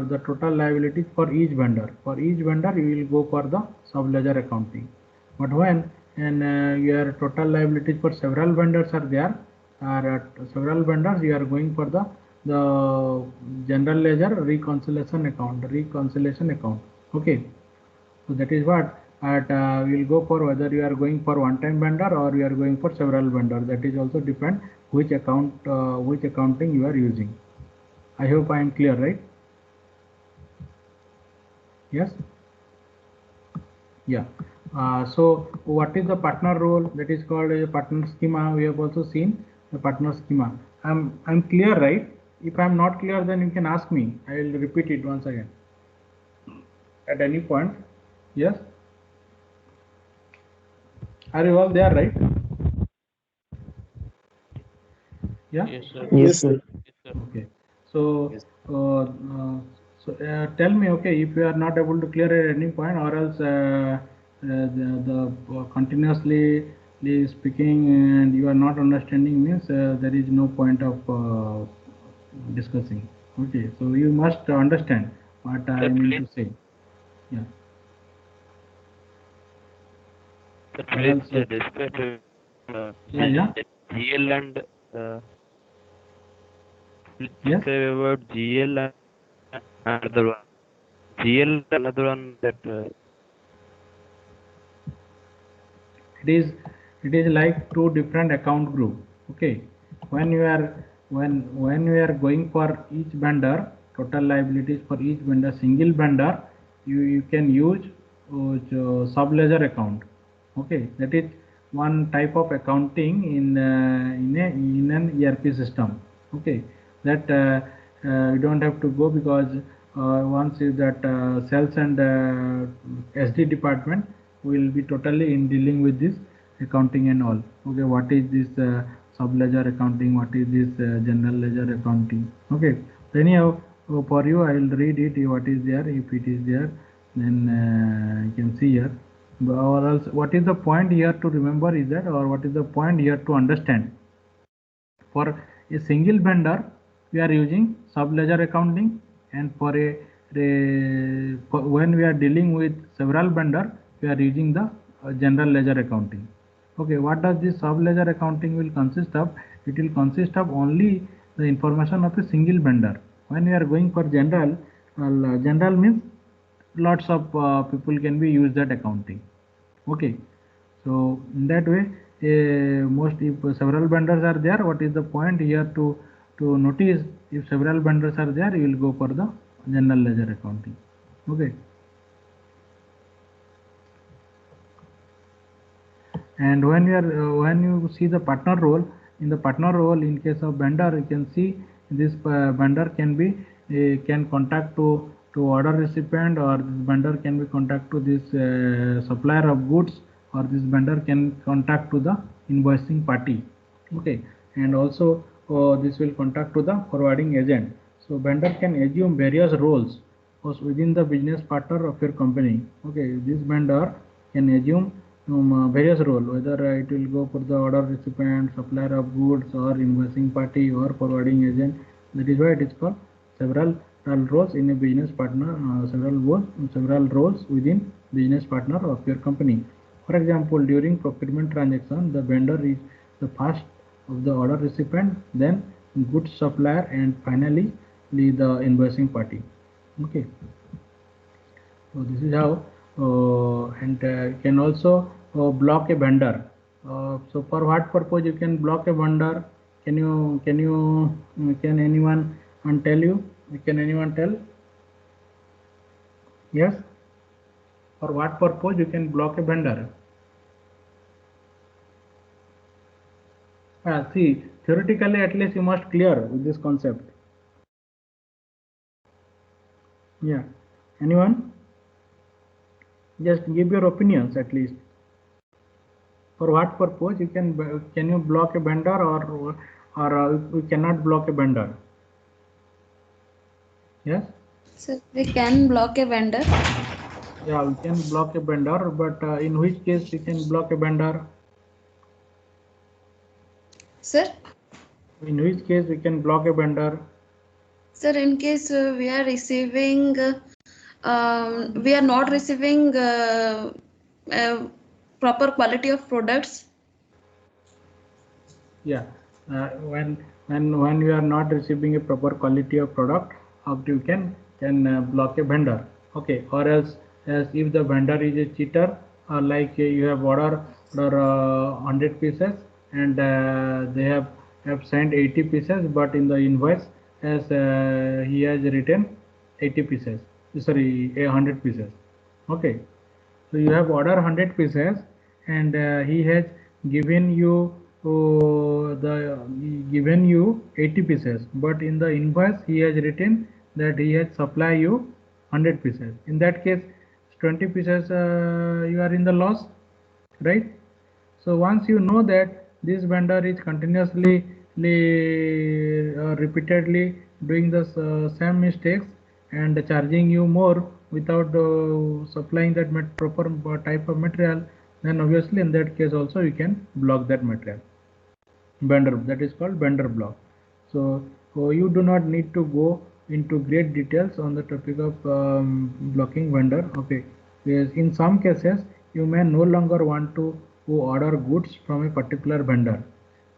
the total liabilities for each vendor. For each vendor you will go for the sub ledger accounting. But when and your total liabilities for several vendors are there, several vendors, you are going for the general ledger reconciliation account. Okay, so that is what at we will go for, whether you are going for one time vendor or you are going for several vendors. That is also depend which accounting you are using. I hope I am clear, right? Yes. Yeah. So what is the partner role? That is called a partner schema. We have also seen the partner schema. I'm clear, right? If I'm not clear, then you can ask me. I will repeat it once again at any point. Yes. Are you all there, right? Yeah. Yes, sir. Yes, sir. Yes, sir. Okay. So tell me, okay, if you are not able to clear at any point, or else the continuously speaking and you are not understanding means there is no point of discussing. Okay, so you must understand what I mean to say. Yeah. Please Also, describe yeah. GL and please Yes. describe about GL and another one. GL another one that it is like two different account group. Okay, when you are when you are going for each vendor, total liabilities for each vendor, single vendor, you can use sub ledger account. Okay, that is one type of accounting in an ERP system. Okay, that you don't have to go because once is that sales and SD department will be totally in dealing with this accounting and all. Okay, what is this sub ledger accounting, what is this general ledger accounting. Okay, so anyhow, for you I will read it what is there. If it is there, then you can see here. Or else what is the point here to remember is that, or what is the point here to understand? For a single vendor we are using sub ledger accounting, and when we are dealing with several vendor we are using the general ledger accounting. Okay, what does this sub ledger accounting will consist of? It will consist of only the information of a single vendor. When we are going for general, general means lots of people can be use that accounting. Okay, so in that way, most if several vendors are there, what is the point here to notice? If several vendors are there, you will go for the general ledger accounting. Okay, and when you see the partner role, in the partner role, in case of vendor, you can see this vendor can be can contact to order recipient, or this vendor can be contact to this supplier of goods, or this vendor can contact to the invoicing party. Okay, and also this will contact to the forwarding agent. So vendor can assume various roles within the business partner of your company. Okay, this vendor can assume various role, whether it will go for the order recipient, supplier of goods, or invoicing party, or forwarding agent. That is why it is called several roles in a business partner, several roles within business partner of your company. For example, during procurement transaction, the vendor is the first of the order recipient, then goods supplier, and finally the invoicing party. Okay, so this is how, and can also block a vendor. So for what purpose you can block a vendor? Can anyone tell you? Can anyone tell? Yes. For what purpose you can block a vendor? See, theoretically at least you must clear with this concept. Yeah. Anyone? Just give your opinions at least. For what purpose you can you block a vendor, or you cannot block a vendor? Yes. So we can block a vendor. Yeah, we can block a vendor, but in which case we can block a vendor? Sir? In which case we can block a vendor? Sir, in case we are receiving, we are not receiving proper quality of products. Yeah, when you are not receiving a proper quality of product, you can block a vendor. Okay, or else as if the vendor is a cheater, or like you have order 100 pieces, and they have sent 80 pieces, but in the invoice as he has written 80 pieces, sorry, 100 pieces. Okay, so you have ordered 100 pieces, and he has given you given you 80 pieces, but in the invoice he has written that he has supply you 100 pieces. In that case 20 pieces you are in the loss, right? So once you know that this vendor is continuously repeatedly doing the same mistakes and charging you more without supplying that proper type of material, then obviously in that case also you can block that material. Vendor, that is called vendor block. So you do not need to go into great details on the topic of blocking vendor. Okay, yes, in some cases you may no longer want to order goods from a particular vendor.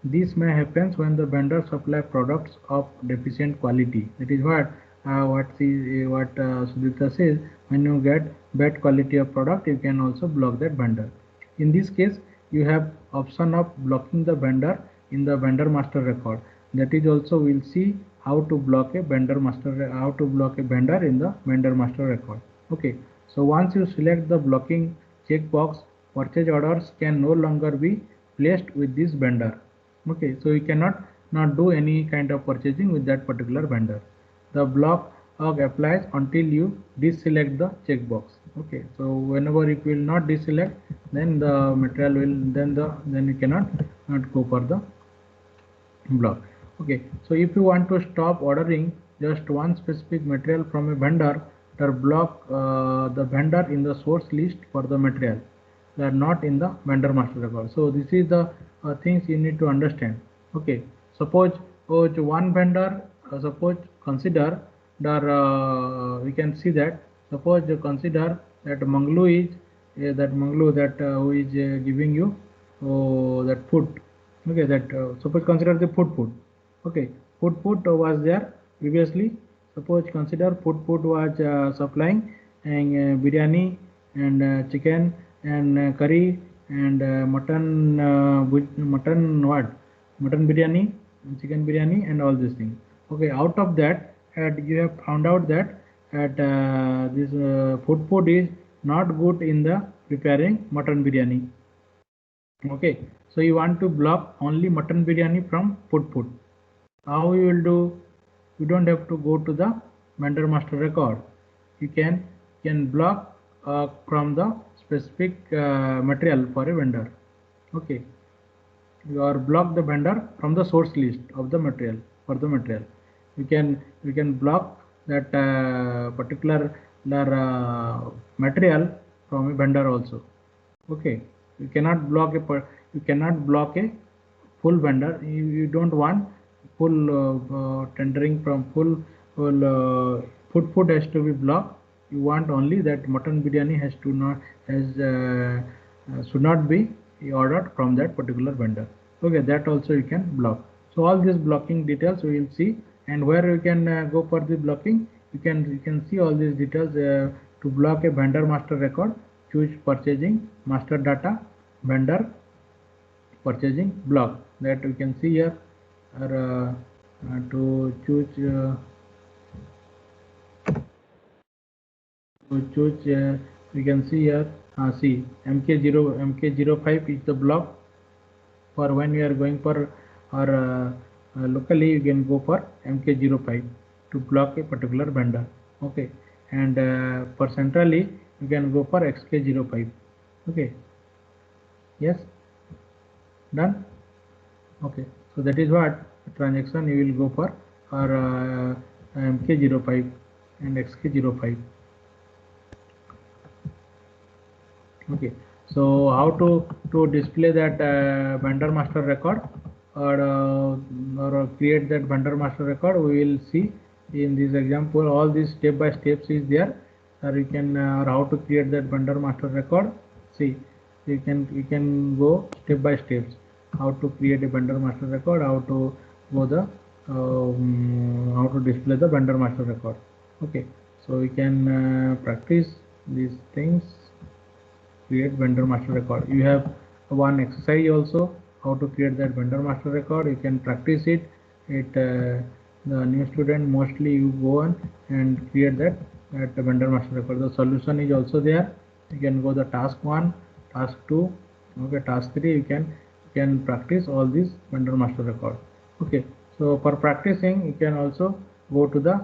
This may happen when the vendor supply products of deficient quality. That is what Sudipta says. When you get bad quality of product, you can also block that vendor. In this case, you have option of blocking the vendor in the vendor master record. That is also we'll see how to block a vendor master, how to block a vendor in the vendor master record. Okay. So once you select the blocking checkbox, purchase orders can no longer be placed with this vendor. Okay, so you cannot not do any kind of purchasing with that particular vendor. The block applies until you deselect the checkbox. Okay, so whenever you will not deselect, then the material will then you cannot not go for the block. Okay, so if you want to stop ordering just one specific material from a vendor, or block the vendor in the source list for the material, they are not in the vendor master record. So this is the things you need to understand. Okay, suppose one vendor, suppose consider that we can see that, suppose you consider that Manglu is who is giving you that food. Okay, that suppose consider the food. Okay, food was there previously. Suppose consider food was supplying and biryani and chicken and curry and mutton what, mutton biryani and chicken biryani and all these things. Okay, out of that you have found out that this food is not good in the preparing mutton biryani. Okay, so you want to block only mutton biryani from food. How you will do? You don't have to go to the vendor master record. You can block from the specific material for a vendor. Okay, you are block the vendor from the source list of the material for the material. You can block that particular material from a vendor also. Okay, you cannot block a full vendor. You don't want full tendering from full food has to be blocked. You want only that mutton biryani has to not has should not be ordered from that particular vendor. Okay, that also you can block. So all these blocking details we will see, and where you can go for the blocking, you can see all these details. To block a vendor master record, choose purchasing master data vendor purchasing block, that we can see here. Or to choose we can see here, see mk05 is the block for when you are going for, or locally you can go for mk05 to block a particular vendor. Okay, and for centrally you can go for xk05. Okay, yes, done. Okay, so that is what transaction you will go for, or mk05 and xk05. Okay, so how to display that vendor master record, or create that vendor master record, we will see in this example. All these step by steps is there, or you can or how to create that vendor master record. See, you can go step by steps, how to create a vendor master record, how to go the how to display the vendor master record. Okay, so we can practice these things. Create vendor master record. You have one exercise also, how to create that vendor master record. You can practice it. The new student, mostly you go on and create that vendor master record. The solution is also there. You can go the task 1, task 2, okay, task 3. You can practice all these vendor master record. Okay, so for practicing you can also go to the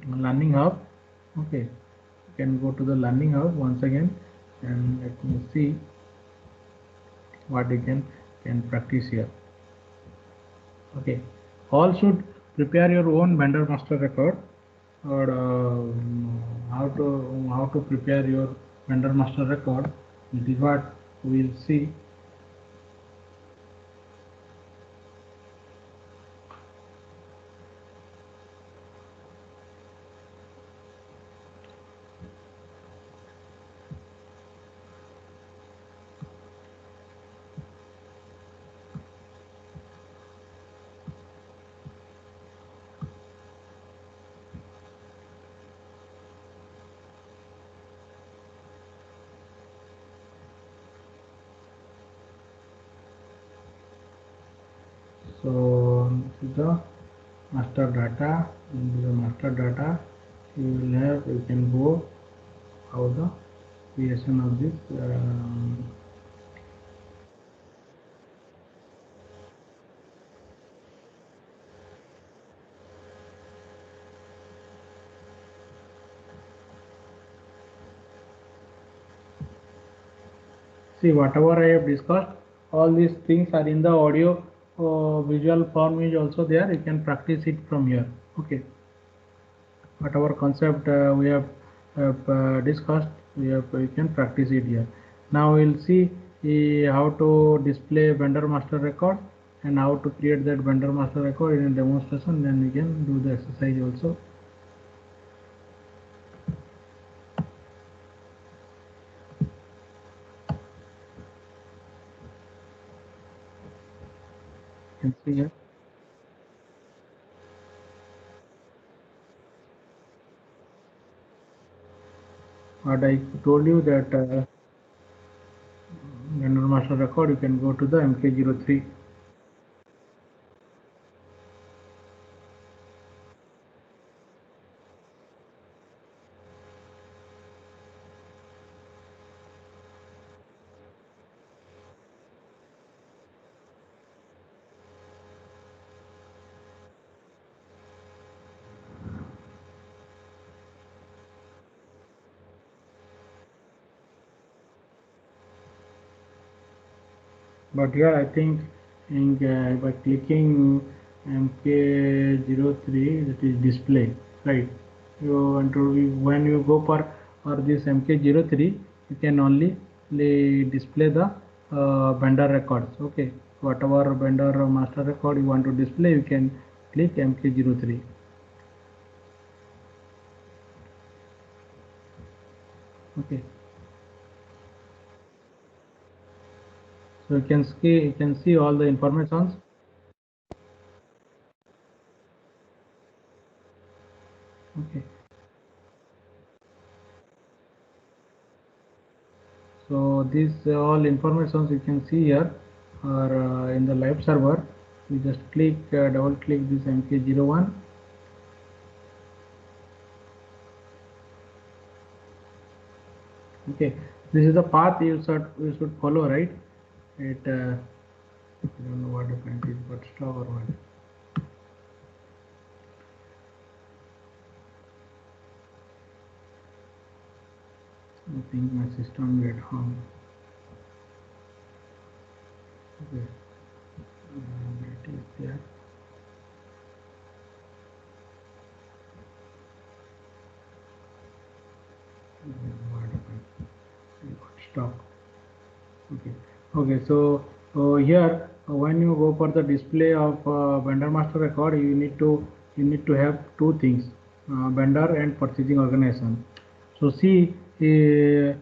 learning hub. Okay, can go to the learning hub once again, and let me see what you can practice here. Okay, all should prepare your own vendor master record, or how to prepare your vendor master record. It is what we will see. So this is the master data. In the master data, you can go how the creation of this. See, whatever I have discussed, all these things are in the audio. Visual form is also there. You can practice it from here. Okay. Whatever concept we have discussed, we can practice it here. Now we'll see how to display vendor master record and how to create that vendor master record in a demonstration. Then we can do the exercise also. You can see here. What I told you that vendor master record, you can go to the MK03. But here I think by clicking MK03, that is display, right? You want to, when you go for this MK03, you can only display the vendor records. Okay, whatever vendor master record you want to display, you can click MK03. Okay. So you can see all the informations. Okay. So these all informations you can see here are in the live server. You just click double click this MK01. Okay, this is the path you should follow, right? It I don't know what happened, it got stuck or what. I think my system get hung. Okay, it is there. What happened? It got stuck. Okay. Okay. So here, when you go for the display of vendor master record, you need to have two things: vendor and purchasing organization. So see, it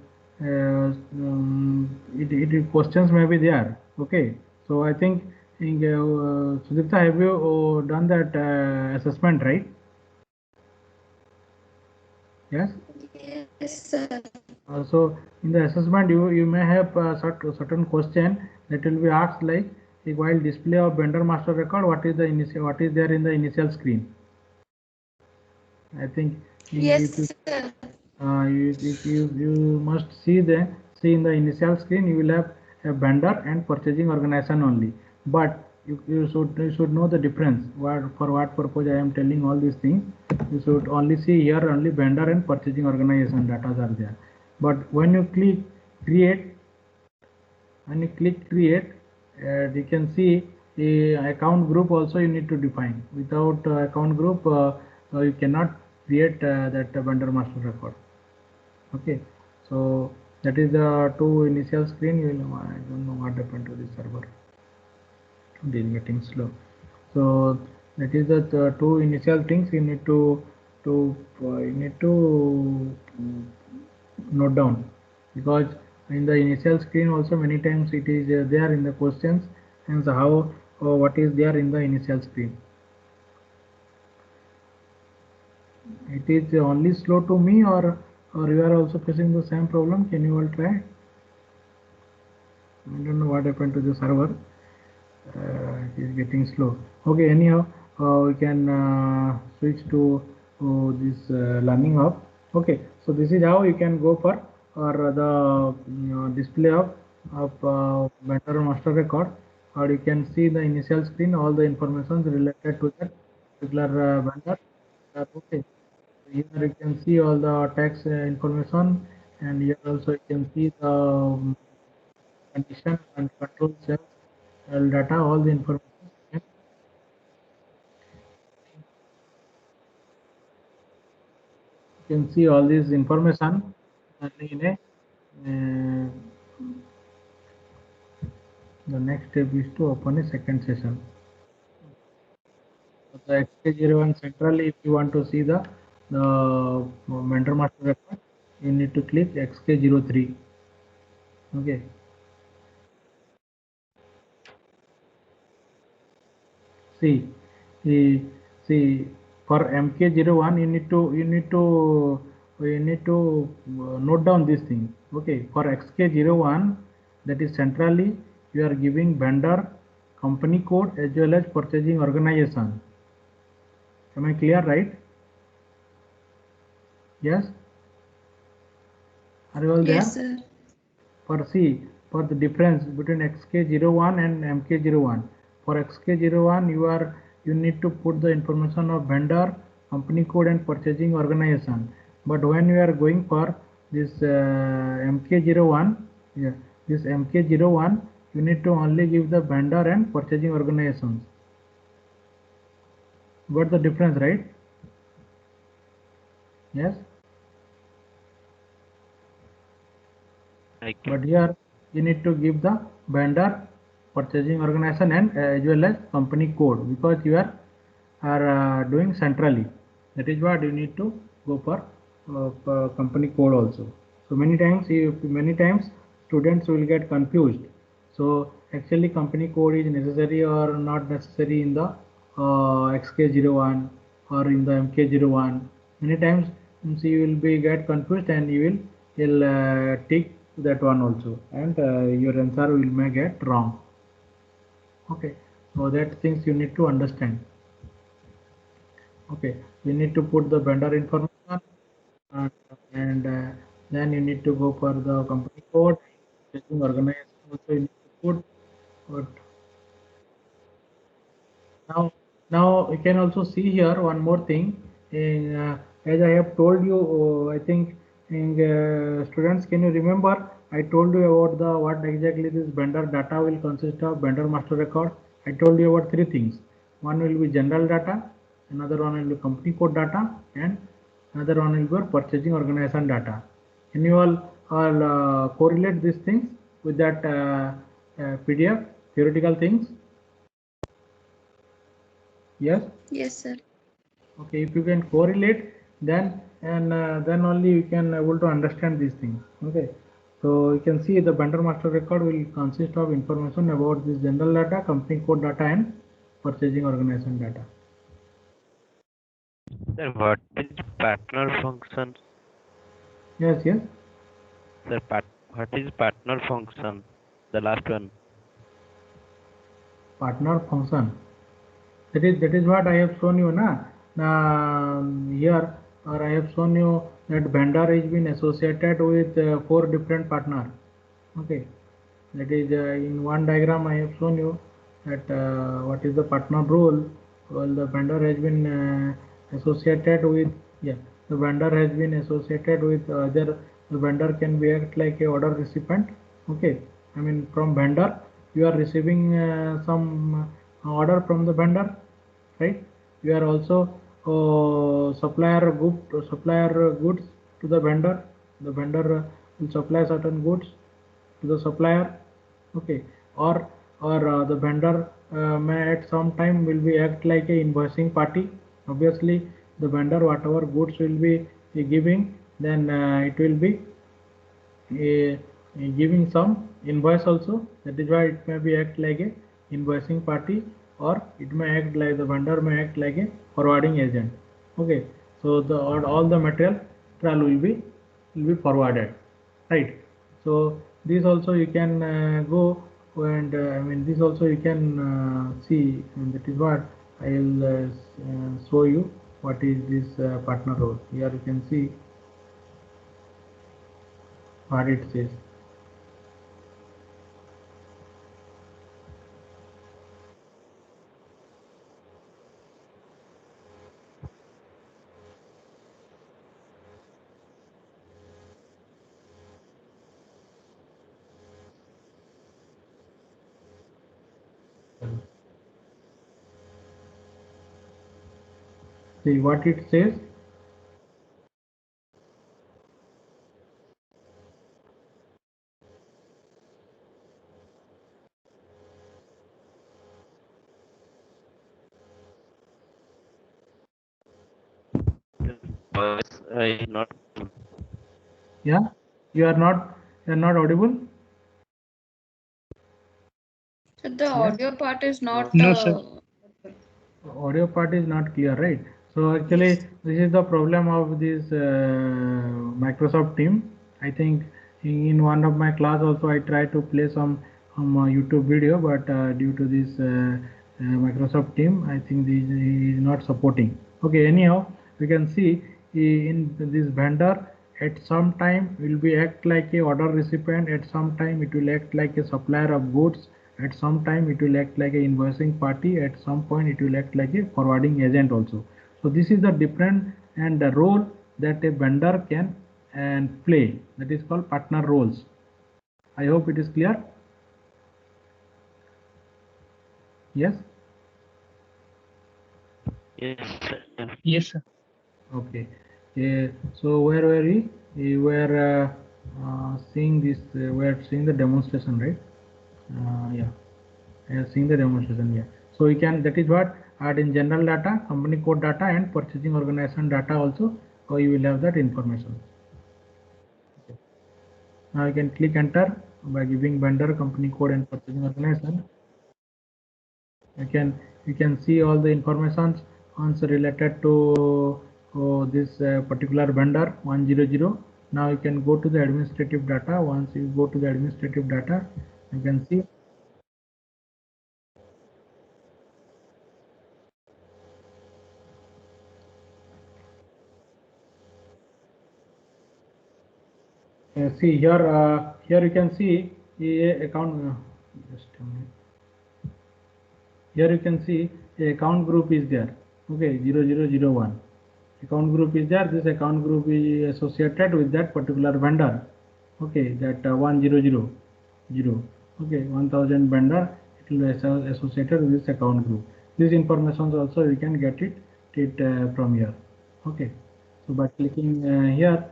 questions may be there. Okay. So I think, Sudipta, have you done that assessment, right? Yes. Yes, sir. So in the assessment, you may have certain question that will be asked like while display of vendor master record, what is there in the initial screen? I think Yes, if you, sir. if you must see in the initial screen, you will have a vendor and purchasing organization only. But you should know the difference. For what purpose I am telling all these things. You should only see here only vendor and purchasing organization data are there. But when you click create, you can see a account group also you need to define. Without account group, you cannot create that vendor master record. Okay, So that is the two initial screen. You know, I don't know what happened to the server. It is getting slow. So that is the two initial things you need to note down, because in the initial screen also many times it is there in the questions, and so how what is there in the initial screen. It is only slow to me, or you are also facing the same problem? Can you all try? I don't know what happened to the server. It is getting slow. Okay, anyhow, we can switch to this learning hub. Okay, so this is how you can go for or the display of vendor master record, or you can see the initial screen all the information related to that particular vendor. Okay, so here you can see all the tax information, and here also you can see the condition and control cells data, all the information. You can see all this information in a the next step is to open a second session. So the XK01 centrally, if you want to see the mentor master record, you need to click XK03. Okay. See, see, see, for MK01 you need to note down this thing. Okay, for XK01, that is centrally you are giving vendor, company code as well as purchasing organization. Am I clear, right? Yes. Are you all Yes, there? sir. For C, for the difference between XK01 and MK01. For XK01, you need to put the information of vendor, company code, and purchasing organization. But when you are going for this MK01, yeah, this MK01, you need to only give the vendor and purchasing organizations. Got the difference, right? Yes. Okay. But here you need to give the vendor, purchasing organization, and as well as company code, because you are doing centrally. That is what you need to go for company code also. So many times students will get confused. So actually company code is necessary or not necessary in the XK01 or in the MK01. Many times you will be get confused, and you'll tick that one also, and your answer will may get wrong. Okay, so that things you need to understand. Okay, you need to put the vendor information, uh, and then you need to go for the company code, checking organization also you need to put. Now you can also see here one more thing. As I have told you, I think students, can you remember? I told you about the what exactly this vendor data will consist of. Vendor master record. I told you about three things. One will be general data, another one will be company code data, and another one will be your purchasing organization data. Can you all correlate these things with that PDF theoretical things? Yes. Yes, sir. Okay, if you can correlate, then only you can able to understand these things. Okay, so you can see the vendor master record will consist of information about this general data, company code data, and purchasing organization data. Sir, what is partner functions? Yes, yes. Sir, what is partner function? The last one. Partner function. That is what I have shown you, na. Here, or I have shown you that vendor has been associated with four different partner. Okay, that is in one diagram I have shown you that what is the partner role. Well, the vendor has been associated with, yeah, the vendor has been associated with other. The vendor can be act like a order recipient. Okay, I mean from vendor you are receiving some order from the vendor, right? You are also supplier goods to the vendor. The vendor will supply certain goods to the supplier. Okay, or the vendor may at some time will be act like a invoicing party. Obviously the vendor whatever goods will be giving, then it will be a, giving some invoice also. That is why it may be act like a invoicing party, or it may act like the vendor may act like a forwarding agent. Okay, so the all the material will be forwarded, right? So this also you can go and I mean this also you can see, and that is what I will show you what is this partner role. Here you can see what it says. See what it says. Voice is not. Yeah, you are not audible. The Yes, audio part is not. No, sir. audio part is not clear, right? So Yes. actually this is the problem of this Microsoft Team. I think in one of my class also I tried to play some YouTube video, but due to this Microsoft Team, I think this is not supporting. Okay, anyhow we can see in this vendor at some time will be act like a order recipient, at some time it will act like a supplier of goods, at some time it will act like a invoicing party, at some point it will act like a forwarding agent also. So this is the different and the role that a vendor can and play, that is called partner roles. I hope it is clear. Yes. Yes, Yes, sir. Okay. So where were we? We were seeing this. We are seeing the demonstration, right? Yeah. I have seen the demonstration here. So we can, that is what, add in general data, company code data and purchasing organization data also. So you will have that information. Okay. Now you can click enter by giving vendor, company code and purchasing organization. You can see all the informations also related to this particular vendor 100. Now you can go to the administrative data. Once you go to the administrative data, you can see. See here, here you can see account. Just a minute. Here you can see a account group is there. Okay, 0001. Account group is there. This account group is associated with that particular vendor. Okay, that 1000. Okay, 1000 vendor. It will be associated with this account group. This information also you can get it from here. Okay, so by clicking here,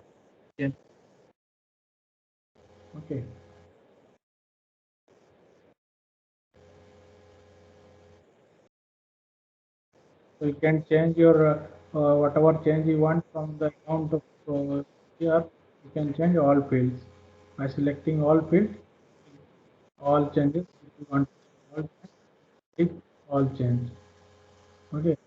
okay. So you can change your whatever change you want from the account of here. You can change all fields by selecting all fields, all changes. If you want all change, all change. Okay.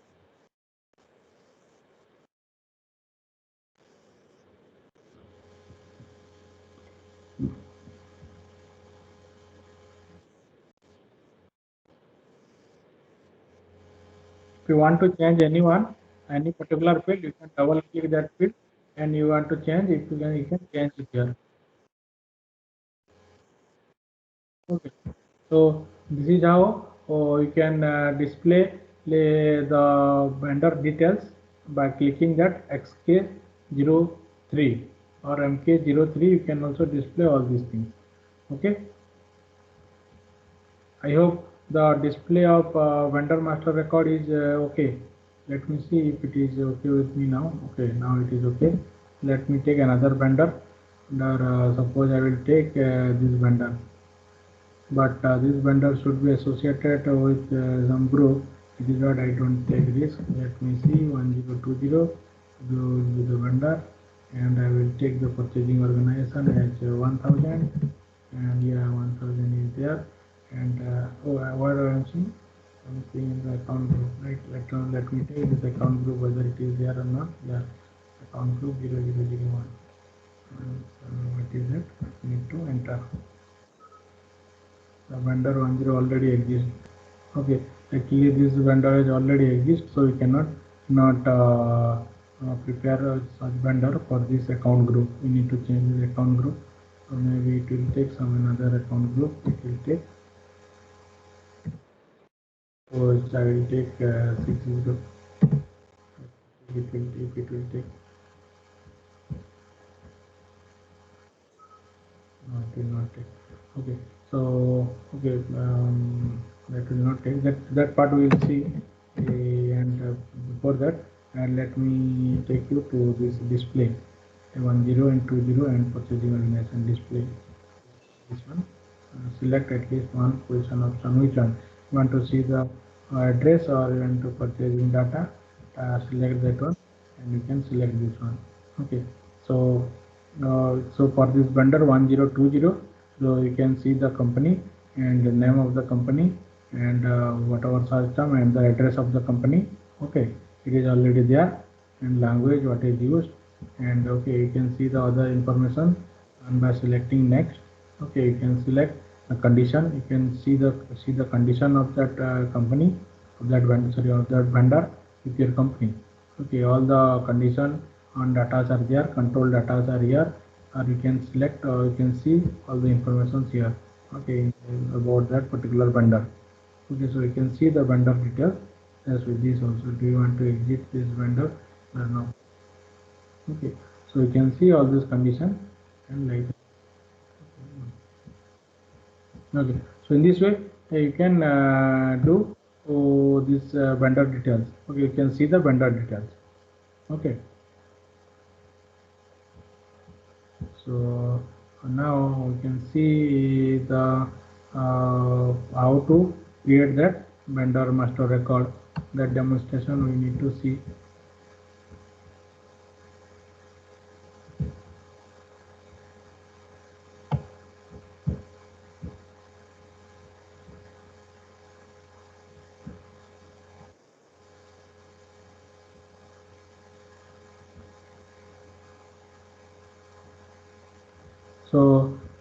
If you want to change any particular field, you can double click that field, and you want to change it. You can change it here. Okay. So this is how you can display the vendor details by clicking that XK03 or MK03. You can also display all these things. Okay. I hope the display of vendor master record is okay. Let me see if it is okay with me now. Okay, now it is okay. Let me take another vendor. Suppose I will take this vendor, but this vendor should be associated with some group. It is what I don't take risk. Let me see, 1020 will be the vendor, and I will take the purchasing organization as 1000, and yeah, 1000 is there. And what I am seeing, I'm seeing in the account group, right? Let me take this account group whether it is there or not. Yeah, account group 0001. What is it? Need to enter. The vendor 10 already exists. Okay, actually this vendor is already exists, so we cannot not prepare such vendor for this account group. We need to change the account group. So maybe it will take some another account group. It will take. So I will take 60. It will take. No, it will not take. Okay, so okay, that will not take. That part we will see. And before that, let me take you to this display. 10 and 20 and purchasing organization display. This one. Select at least one position option. Which one? You want to see the address or you want to purchasing data? Select that one, and you can select this one. Okay. So so for this vendor 1020, so you can see the company and the name of the company and whatever search term and the address of the company. Okay, it is already there, and language what is used, and okay, you can see the other information, and by selecting next, okay, you can select the condition. You can see the condition of that company, of that vendor, sorry, of that vendor with your company. Okay, all the condition on data are there, control data are here, or you can select, you can see all the information here. Okay, about that particular vendor. Okay, so you can see the vendor details. As with this also, do you want to exit this vendor or no? Okay, so you can see all this condition and like that. Okay, so in this way you can do this vendor details. Okay, you can see the vendor details. Okay, so now we can see the how to create that vendor master record. That demonstration we need to see.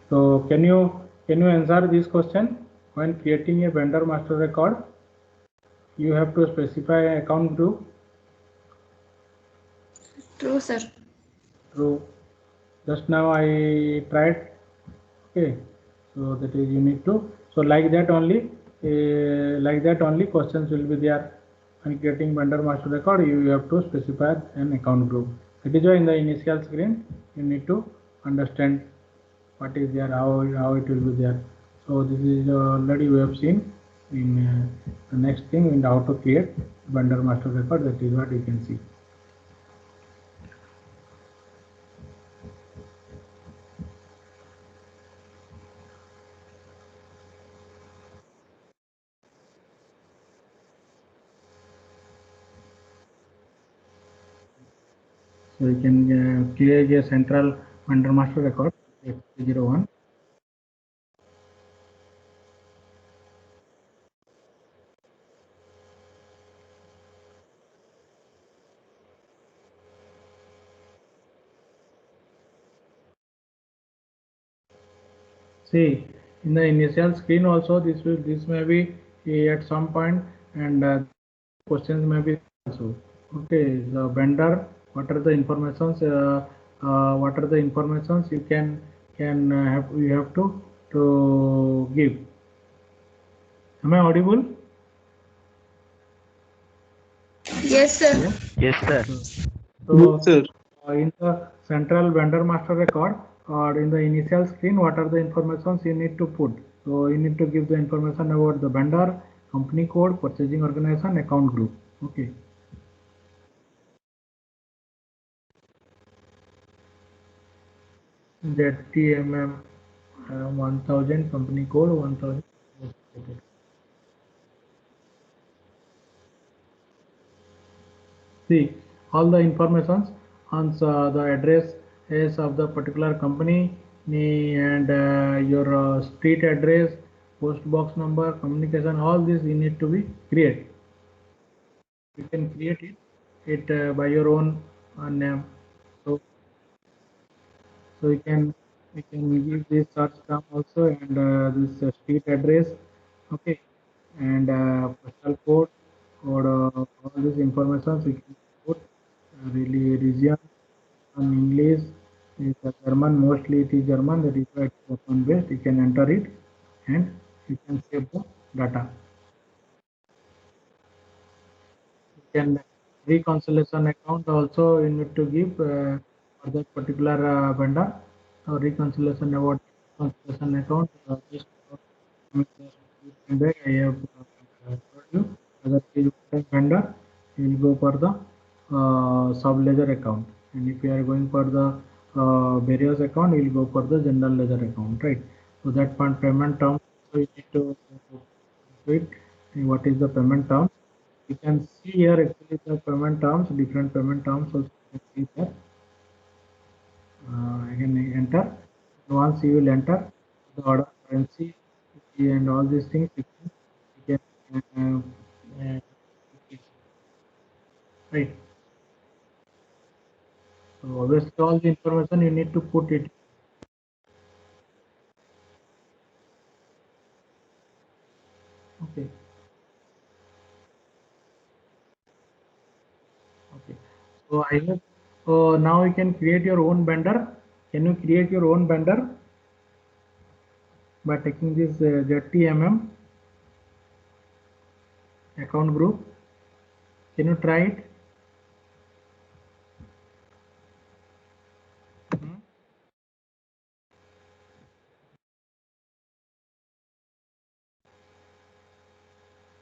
So, can you answer this question? When creating a vendor master record, you have to specify account group. True, sir. True. Just now I tried. Okay. So that is you need to. So like that only questions will be there. When creating vendor master record, you have to specify an account group. That is why in the initial screen you need to understand what is there, how it will be there. So this is already we have seen in the next thing in how to create vendor master record. That is what you can see. So you can create a central vendor master record 01. See, in the initial screen also this may be at some point, and questions may be also. Okay, the vendor, what are the informations? What are the informations you can have, you have to give? Am I audible? Yes, sir. Hello? Yes, sir. Yes, So sir. in the central vendor master record or in the initial screen, what are the informations you need to put? So you need to give the information about the vendor, company code, purchasing organization, account group. Okay. ZTMM 1000 company code 1000. See all the informations on the address is of the particular company and your street address, post box number, communication, all this you need to be create. You can create it by your own name. So you can give this search term also and this street address, okay, and postal code or all this information you can put really region on English is German, mostly it is German, that is why it is open based. You can enter it and you can save the data. You can reconciliation account also you need to give for that particular vendor. Reconciliation about reconciliation account just back I have told you whether it is vendor you will go for the sub ledger account, and if you are going for the various account you will go for the general ledger account, right? So that one payment term, so you need to it what is the payment term. You can see here actually the payment terms, different payment terms also you can see there. I can enter. Once you will enter the order currency and all these things, you can right. So obviously all the information you need to put it. Okay. Okay. So I hope now you can create your own vendor. Can you create your own vendor by taking this ZTMM account group? Can you try it? Mhm.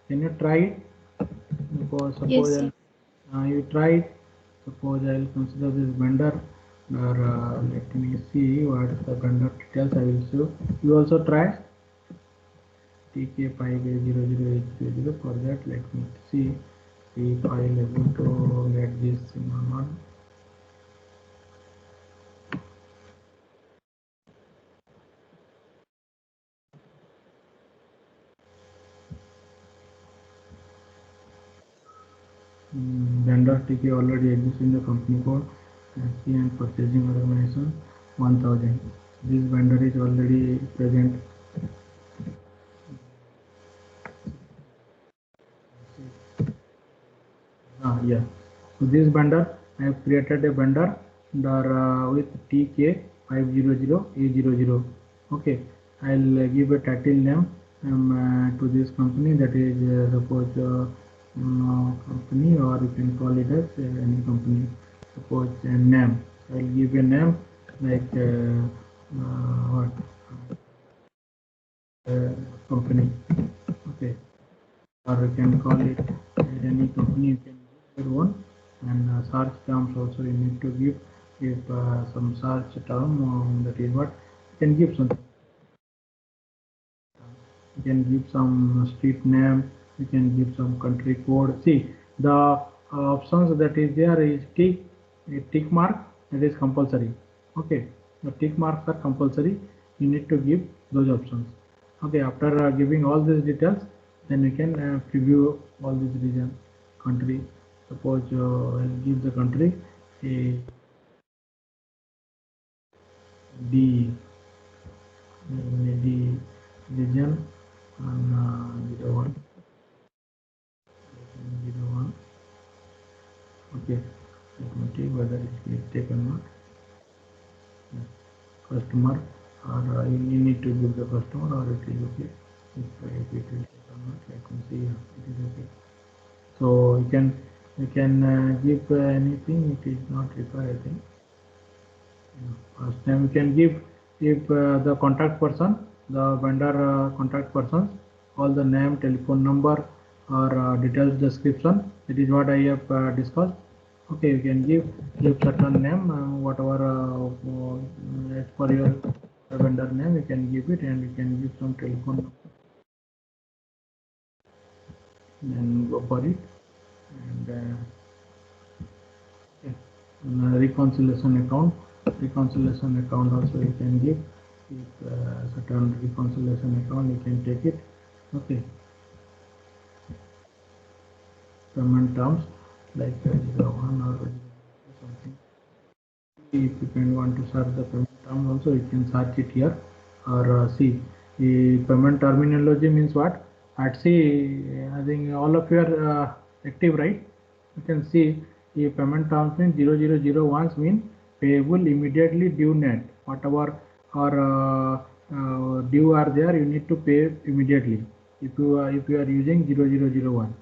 Can you try it? Because Yes, suppose sir. you try it. Suppose I will consider this vendor, or let me see what is the vendor details I will show. You also try TK5A00800. For that, let me see if I will able to get this in or not. Vendor TK already exists in the company code and purchasing organization 1000. This vendor is already present. Yeah. So this vendor, I have created a vendor with TK500A00. Okay. I'll give a title name to this company, that is suppose company, or you can call it as any company. Suppose name. So I'll give a name like what company. Okay. Or you can call it any company, you can give your own, and search terms also you need to give some search term, that is what you can give something. You can give some street name, you can give some country code. See the options that is there is tick mark, that is compulsory. Okay, the tick marks are compulsory, you need to give those options. Okay, after giving all these details, then you can preview all these region, country. Suppose I'll give the country a D, D region, and 01, 01. Okay, let me take whether it is taken or not. Yeah. Customer, or you need to give the customer, or it is okay. If it will take or not, let me see. Yeah, it is okay. So you can give anything. It is not required, I think. First time you can give if the contact person, the vendor contact person, all the name, telephone number, or details description. It is what I have discussed. Okay, you can give certain name, whatever as per your vendor name, you can give it, and you can give some telephone number, and go for it. And reconciliation account also you can give. If certain reconciliation account, you can take it. Okay, payment terms like 01 or something. If you can want to search the payment term also, you can search it here. Or see, the payment terminology means what? At see, I think all of you are active, right? You can see the payment terms means 0001 mean payable immediately due net. Whatever or due are there, you need to pay immediately. If you are using 0001,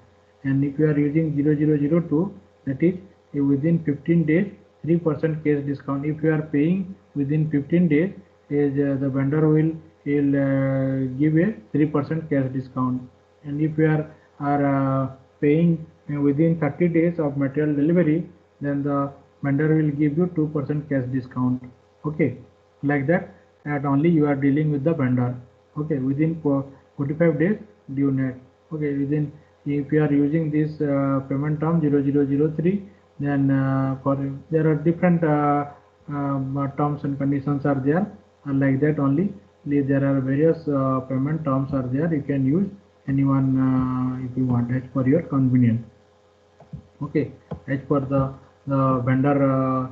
and if you are using 0002, that is within 15 days 3% cash discount. If you are paying within 15 days, is the vendor will give a 3% cash discount. And if you are paying within 30 days of material delivery, then the vendor will give you 2% cash discount. Okay, like that, and only you are dealing with the vendor. Okay, within 45 days due net. Okay, within, if you are using this payment term 0003, then for there are different terms and conditions are there, and like that only there are various payment terms are there. You can use anyone if you want, as per your convenience. Okay, as per the vendor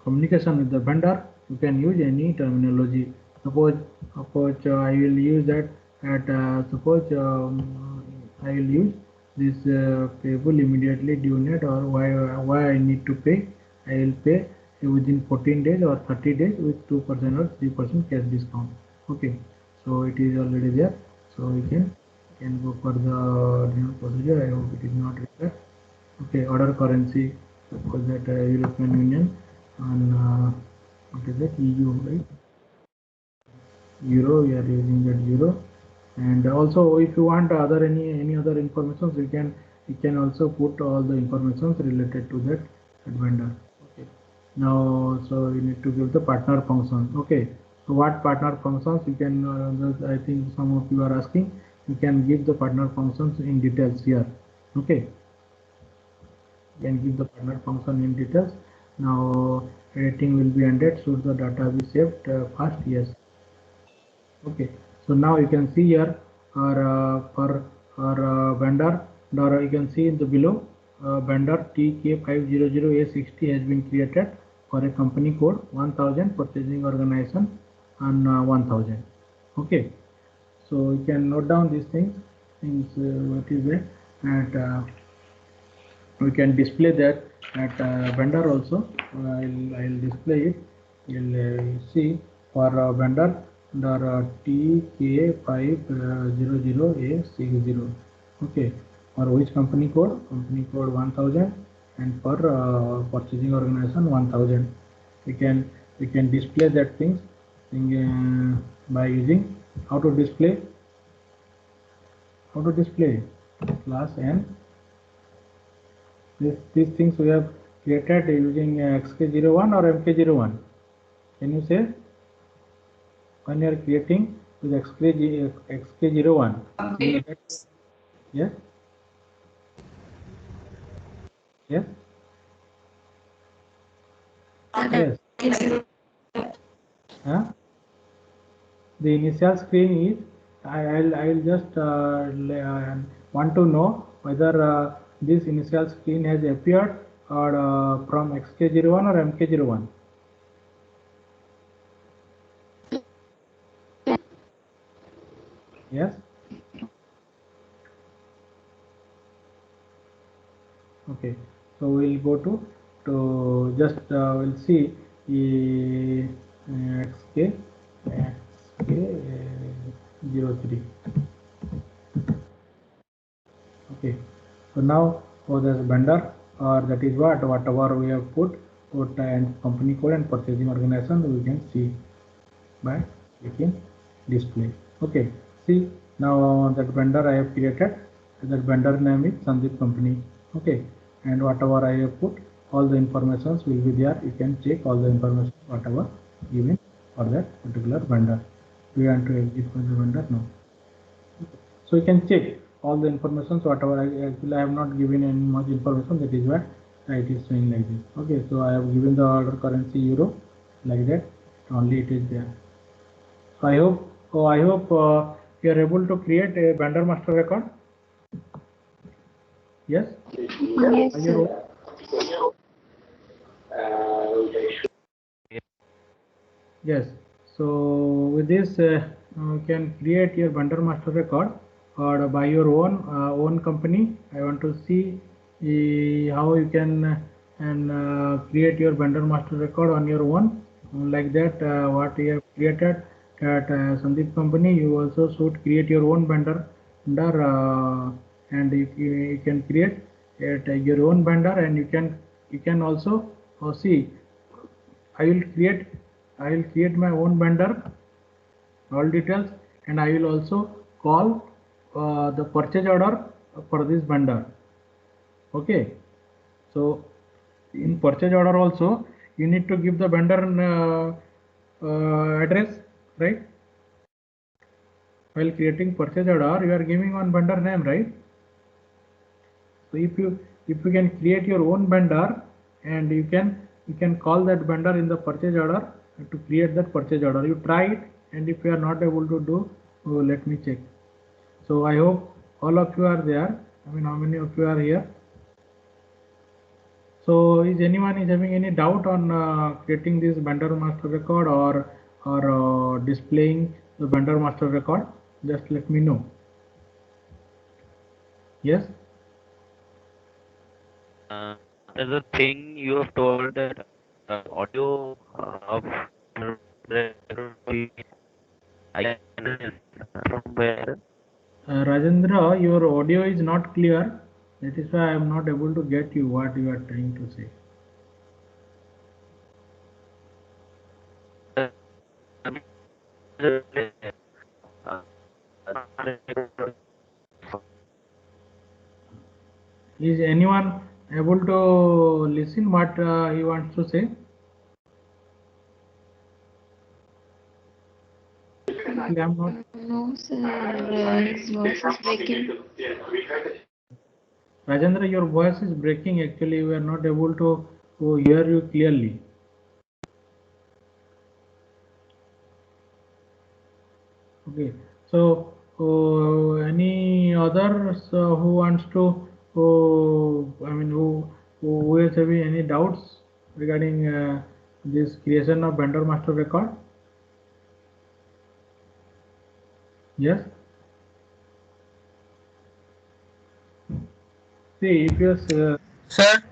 communication with the vendor, you can use any terminology. Suppose I will use that at suppose I will use this payable immediately due net, or why I need to pay. I will pay within 14 days or 30 days with 2% or 3% cash discount. Okay, so it is already there. So we can go for the procedure. I hope it is not required. Okay, order currency, suppose that European Union, and what is that, EU, right? Euro, we are using that euro. And also, if you want any other information, you can also put all the information related to that vendor. Okay, now so you need to give the partner function. Okay, so what partner functions you can, I think some of you are asking, you can give the partner functions in details here. Okay, can give the partner function in details. Now editing will be ended. Should the data be saved fast? Yes. Okay. So now you can see here our vendor, or you can see in the below vendor TK500A60 has been created for a company code 1000, purchasing organization, and 1000. Okay. So you can note down these things. What is it? And we can display that at vendor also. I'll display it. You'll see for vendor under TK500A60. Okay, for which company code? Company code 1000, and for purchasing organization 1000. We can display that things by using how to display class and these things we have created using XK01 or MK01. Can you say when you are creating with XK01? Yes? Yes? Yes. Huh? The initial screen is, I'll just want to know whether this initial screen has appeared or from XK01 or MK01. Yes? Okay, so we'll go to just we'll see the XK03. Okay, so now for this vendor, or that is whatever we have put and company code and purchasing organization, we can see by clicking display. Okay, see now that vendor I have created, that vendor name is Sandeep company. Okay, and whatever I have put, all the informations will be there. You can check all the information whatever given for that particular vendor. Do you want to exit for the vendor? No. So you can check all the information whatever I have not given any much information, that is why it is showing like this. Okay, so I have given the order currency euro like that, only it is there. So I hope you are able to create a vendor master record. Yes. Yes, sir. Yes. So with this, you can create your vendor master record or by your own company. I want to see how you can create your vendor master record on your own. Like that, what you have created at Sandeep company, you also should create your own vendor, and you can create your own vendor, and you can also see I will create my own vendor, all details, and I will also call the purchase order for this vendor. Okay, so in purchase order also you need to give the vendor address, right? While creating purchase order, you are giving one vendor name, right? So if you can create your own vendor, and you can call that vendor in the purchase order to create that purchase order. You try it, and if you are not able to do, let me check. So I hope all of you are there. I mean, how many of you are here? So is anyone is having any doubt on creating this vendor master record or displaying the vendor master record? Just let me know. Yes. There's a thing you have told that audio of I can from where. Rajendra, your audio is not clear. That is why I am not able to get you what you are trying to say. Is anyone able to listen what he wants to say? Actually, I am not. No, sir. His voice is breaking. Rajendra, your voice is breaking. Actually, we are not able to hear you clearly. Okay. So, any others who wants to, I mean, who is having any doubts regarding this creation of vendor master record? Yes. See, if you Sir,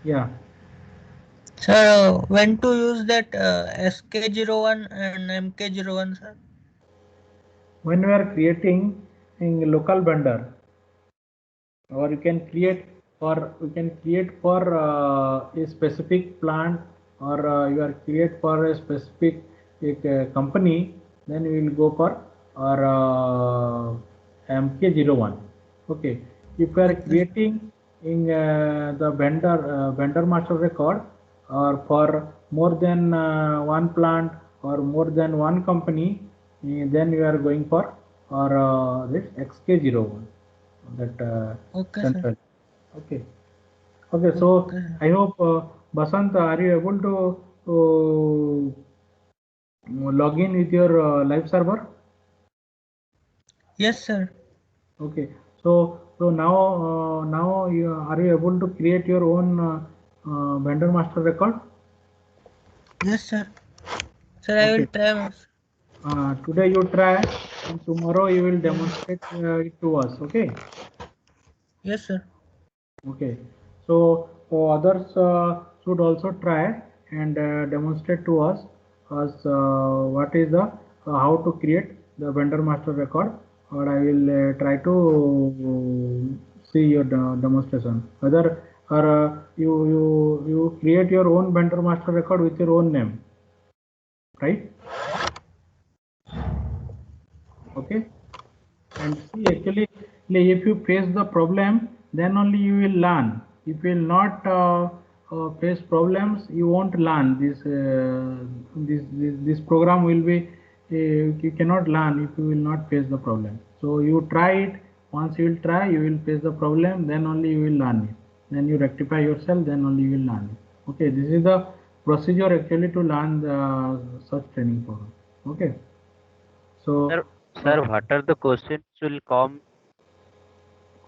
yeah, sir, when to use that SK01 and MK01, sir? when we are creating in local vendor, or you can create for a specific plant, or you are create for a specific company, then we will go for or MK01. Okay, if you are Okay, sir. creating in the vendor master record, or for more than one plant or more than one company, then you are going for or this XK01, that Okay, sir. central. Okay. Okay. So Okay, sir. I hope Basant, are you able to log in with your live server? Yes, sir. Okay. So now are you able to create your own vendor master record? Yes, sir. Sir, I will Okay. try. Today you try, and tomorrow you will demonstrate it to us. Okay. Yes, sir. Okay, so others should also try and demonstrate to us as what is the how to create the vendor master record, or I will try to see your demonstration. Whether or you create your own vendor master record with your own name, right? Okay, and see, actually if you face the problem, then only you will learn. if you will not face problems, you won't learn this program will be you cannot learn if you will not face the problem. So you try it. Once you will try, you will face the problem, then only you will learn it. Then you rectify yourself, then only you will learn it. Okay, this is the procedure actually to learn such training program. Okay, so Sir, sir, what are the questions will come?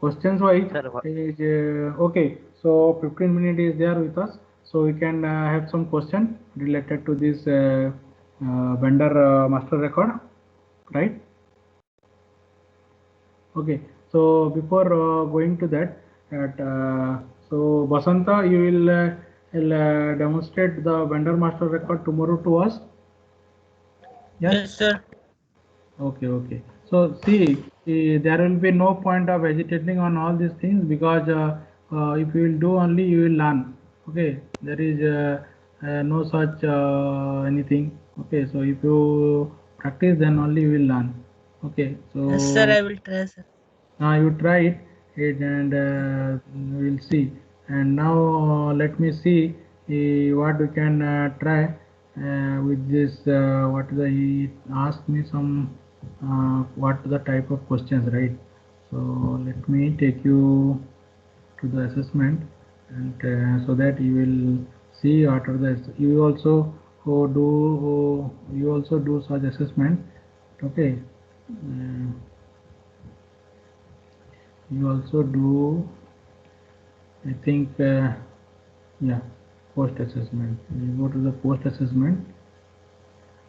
questions wise Sir, is okay. So 15 minutes is there with us, so we can have some question related to this vendor master record, right? Okay, so before going to that, so Basanta, you will demonstrate the vendor master record tomorrow to us. Yes, sir. Okay, okay. So see, there will be no point of hesitating on all these things because if you will do only, you will learn. Okay, there is no such anything. Okay, so if you practice, then only you will learn. Okay, Yes, sir. so I will try, sir. now you try it and we'll see. And now let me see what we can try with this. What the he asked me some what the type of questions, right? So let me take you to the assessment and so that you will see after this you also you also do such assessment. Okay. Uh, you also do I think yeah, post assessment. You go to the post assessment.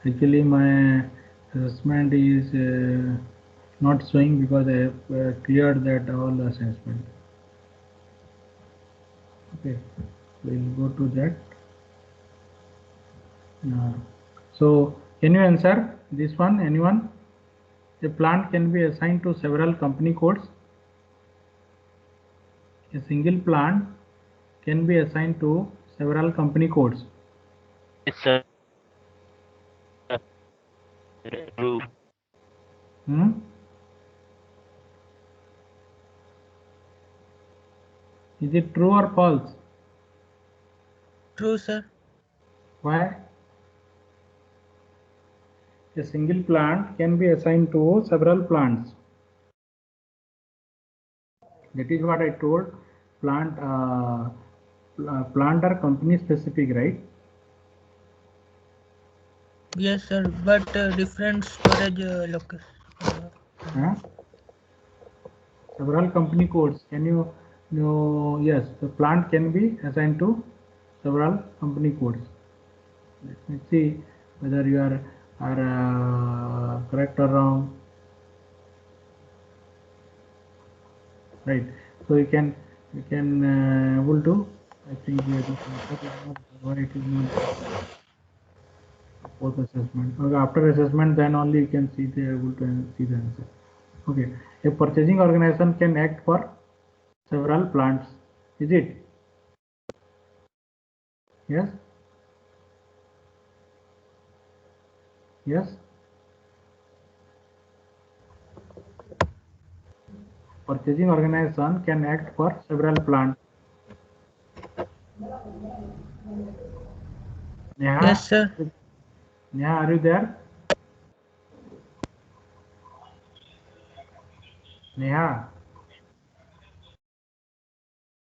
Actually my assessment is not showing because I have cleared that all the assessment. Okay, we'll go to that. So can you answer this one, anyone? A plant can be assigned to several company codes. A single plant can be assigned to several company codes. yes, sir. True. Hmm? Is it true or false? True, sir. Why? A single plant can be assigned to several plants. That is what I told. Plant are company specific, right? Yes, sir. But different storage location. Huh? Several company codes. Can you know? Yes, the plant can be assigned to several company codes. Let me see whether you are correct or wrong. Right. So you can able to. I think this answer is not why it is not post assessment. Okay, after assessment, then only you can see the able to see the answer. Okay, a purchasing organization can act for several plants. Is it? Yes. Yes. Purchasing organization can act for several plants. Yes, Neha, sir. Neha, are you there? Neha,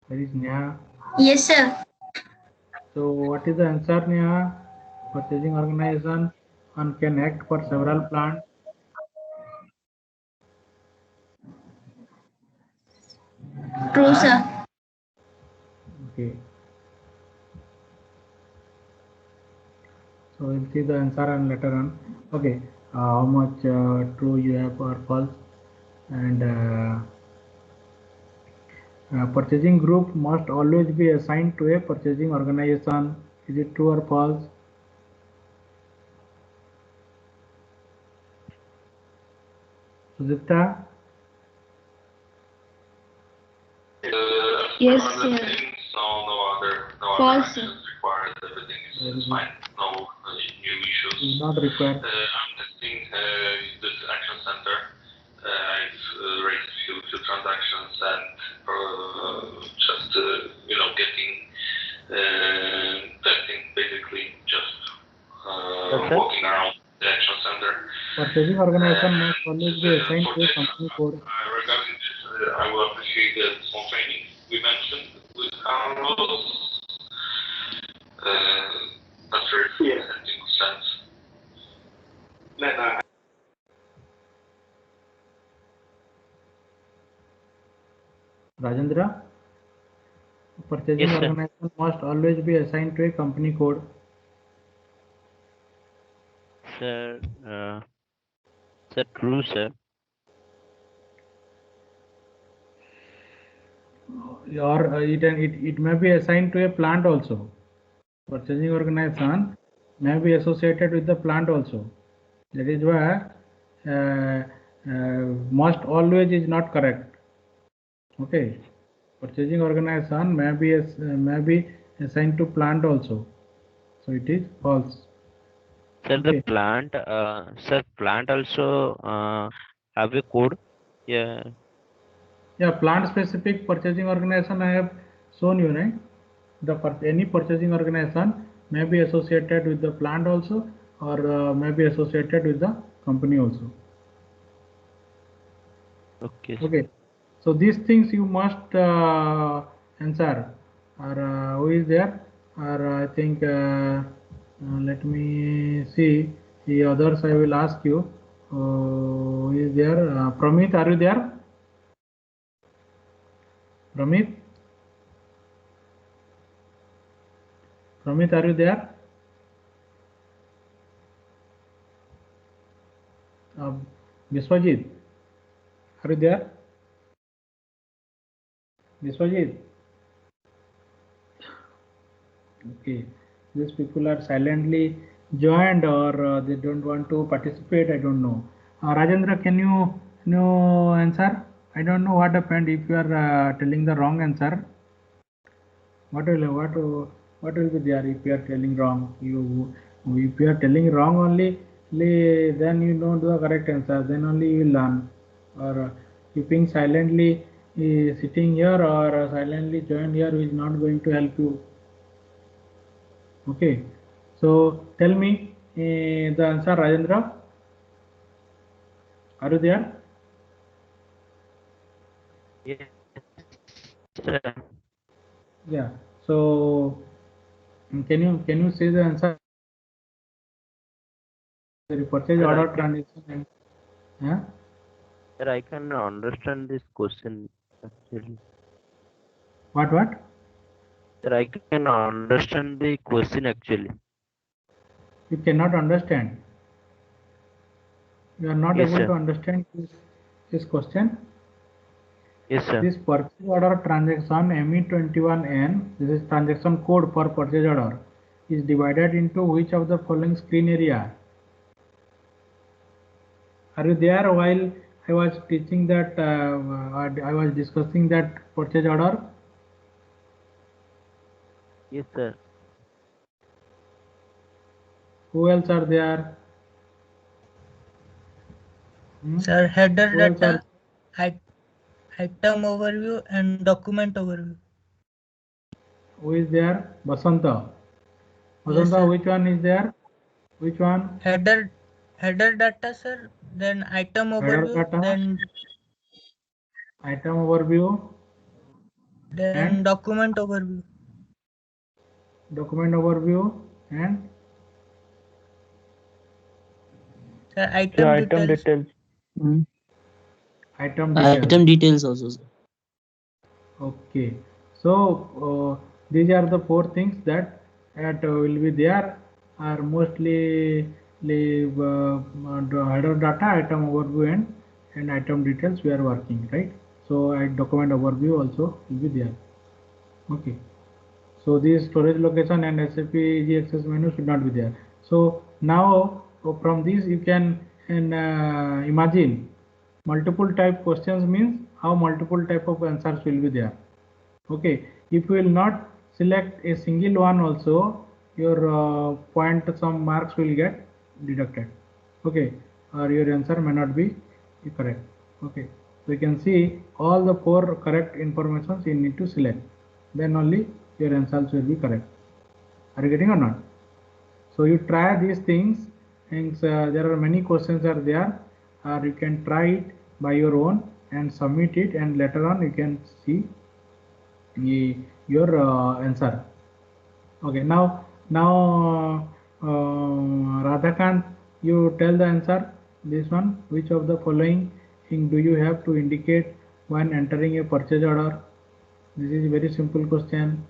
where is Neha? Yes, sir. So what is the answer, Neha? Purchasing organization and can act for several plants. True, sir. Okay. So we'll see the answer and later on. Okay. How much true you have or false? And purchasing group must always be assigned to a purchasing organization. Is it true or false? Sujita? Yes, sir. False, sir. Very good. Is not required. purchasing organization must always be assigned to a company code. Regarding this, I will appreciate some training we mentioned with Carlos. That's very clear and makes sense. Then Rajendra, purchasing Yes, sir. organization must always be assigned to a company code. Sir, sir, true, sir. Or it may be assigned to a plant also. Purchasing organization may be associated with the plant also. That is why must always is not correct. Okay, purchasing organization may be assigned to plant also, so it is false. Sir, the Okay. plant also have a code. Yeah. Yeah, plant specific purchasing organization I have shown you, right? Any purchasing organization may be associated with the plant also, or may be associated with the company also. Okay. Okay, so these things you must answer. Or who is there? Or I think let me see the others. I will ask you. Who is there? Pramit, are you there? Pramit, Pramit, are you there? Uh, Biswajit, are you there? Biswajit. Okay, these people are silently joined, or they don't want to participate. I don't know. Rajendra, can you answer? I don't know what happened. If you are telling the wrong answer, what will be there if you are telling wrong? If you are telling wrong only, then you don't do the correct answer. Then only you will learn. Or keeping silently sitting here, or silently joined here is not going to help you. Okay, so tell me the answer, Rajendra. Are you there? Yes, sir. Yeah. So can you say the answer? The purchase Sir, order transaction. Yeah. sir, I can understand this question actually. What? Sir, I can understand the question actually. You cannot understand. You are not Yes, able sir. to understand this question. Yes, sir. This purchase order transaction ME21N, this is transaction code for purchase order, is divided into which of the following screen area? Are you there while I was teaching that? I was discussing that purchase order. Yes, sir. Who else are there? Sir, header Who else are? data, item overview, and document overview. Who is there? Basanta. Yes, Basanta, sir. which one is there? Which one? Header data, sir. Then item Header overview. data, Then item overview, and document overview. document overview, and Sir, Yeah, item item details. details. Mm. item details. Item details also, sir. Okay, so these are the four things that will be there, are mostly header data, item overview, and item details we are working, right? So document overview also will be there. Okay, so this storage location and SAP easy access menu should not be there. So now from this you can imagine multiple type questions means how multiple type of answers will be there. Okay, if you will not select a single one also, your point some marks will get deducted. Okay, or your answer may not be correct. Okay, so you can see all the four correct informations you need to select, then only your answers will be correct. Are you getting or not? So you try these things Hence, there are many questions are there, or you can try it by your own and submit it, and later on you can see your answer. Okay, now Radhakant, you tell the answer. This one, which of the following thing do you have to indicate when entering a purchase order? This is a very simple question.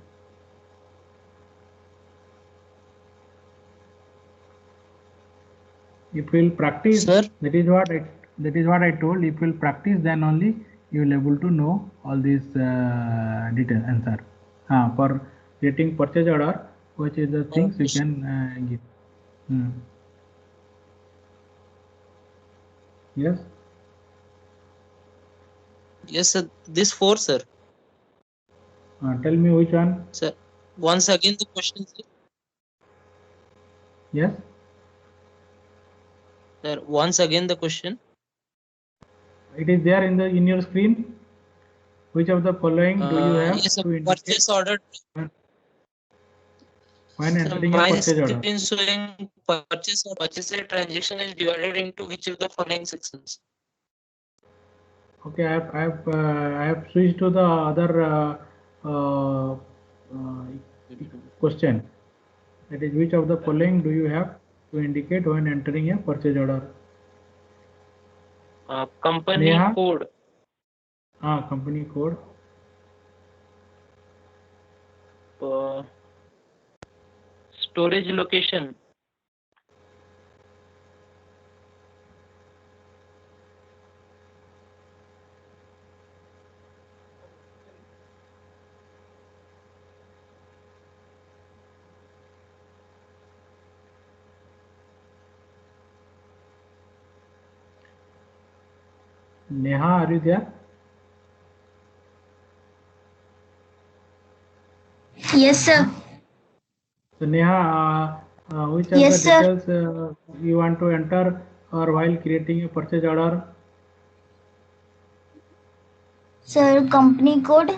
If you will practice, Sir? that is what I told. If you will practice, then only you will able to know all these detail answer. For getting purchase order, which is the things you can give. Yes. Yes, sir. This 4, sir. Tell me which one. Sir, once again the question, sir. Yes. Sir, once again the question. It is there in your screen. Which of the following do you have Yes, sir. to indicate Purchase order. when Sir, entering a my purchase order? screen showing purchase or purchase transaction is divided into which of the following sections? Okay, I have switched to the other uh, question. That is, which of the following do you have to indicate when entering a purchase order? Company Neha? code. Company code. Storage location. Neha, are you there? Yes, sir. So Neha, which are Yes, the sir. details you want to enter or while creating a purchase order? Sir, company code,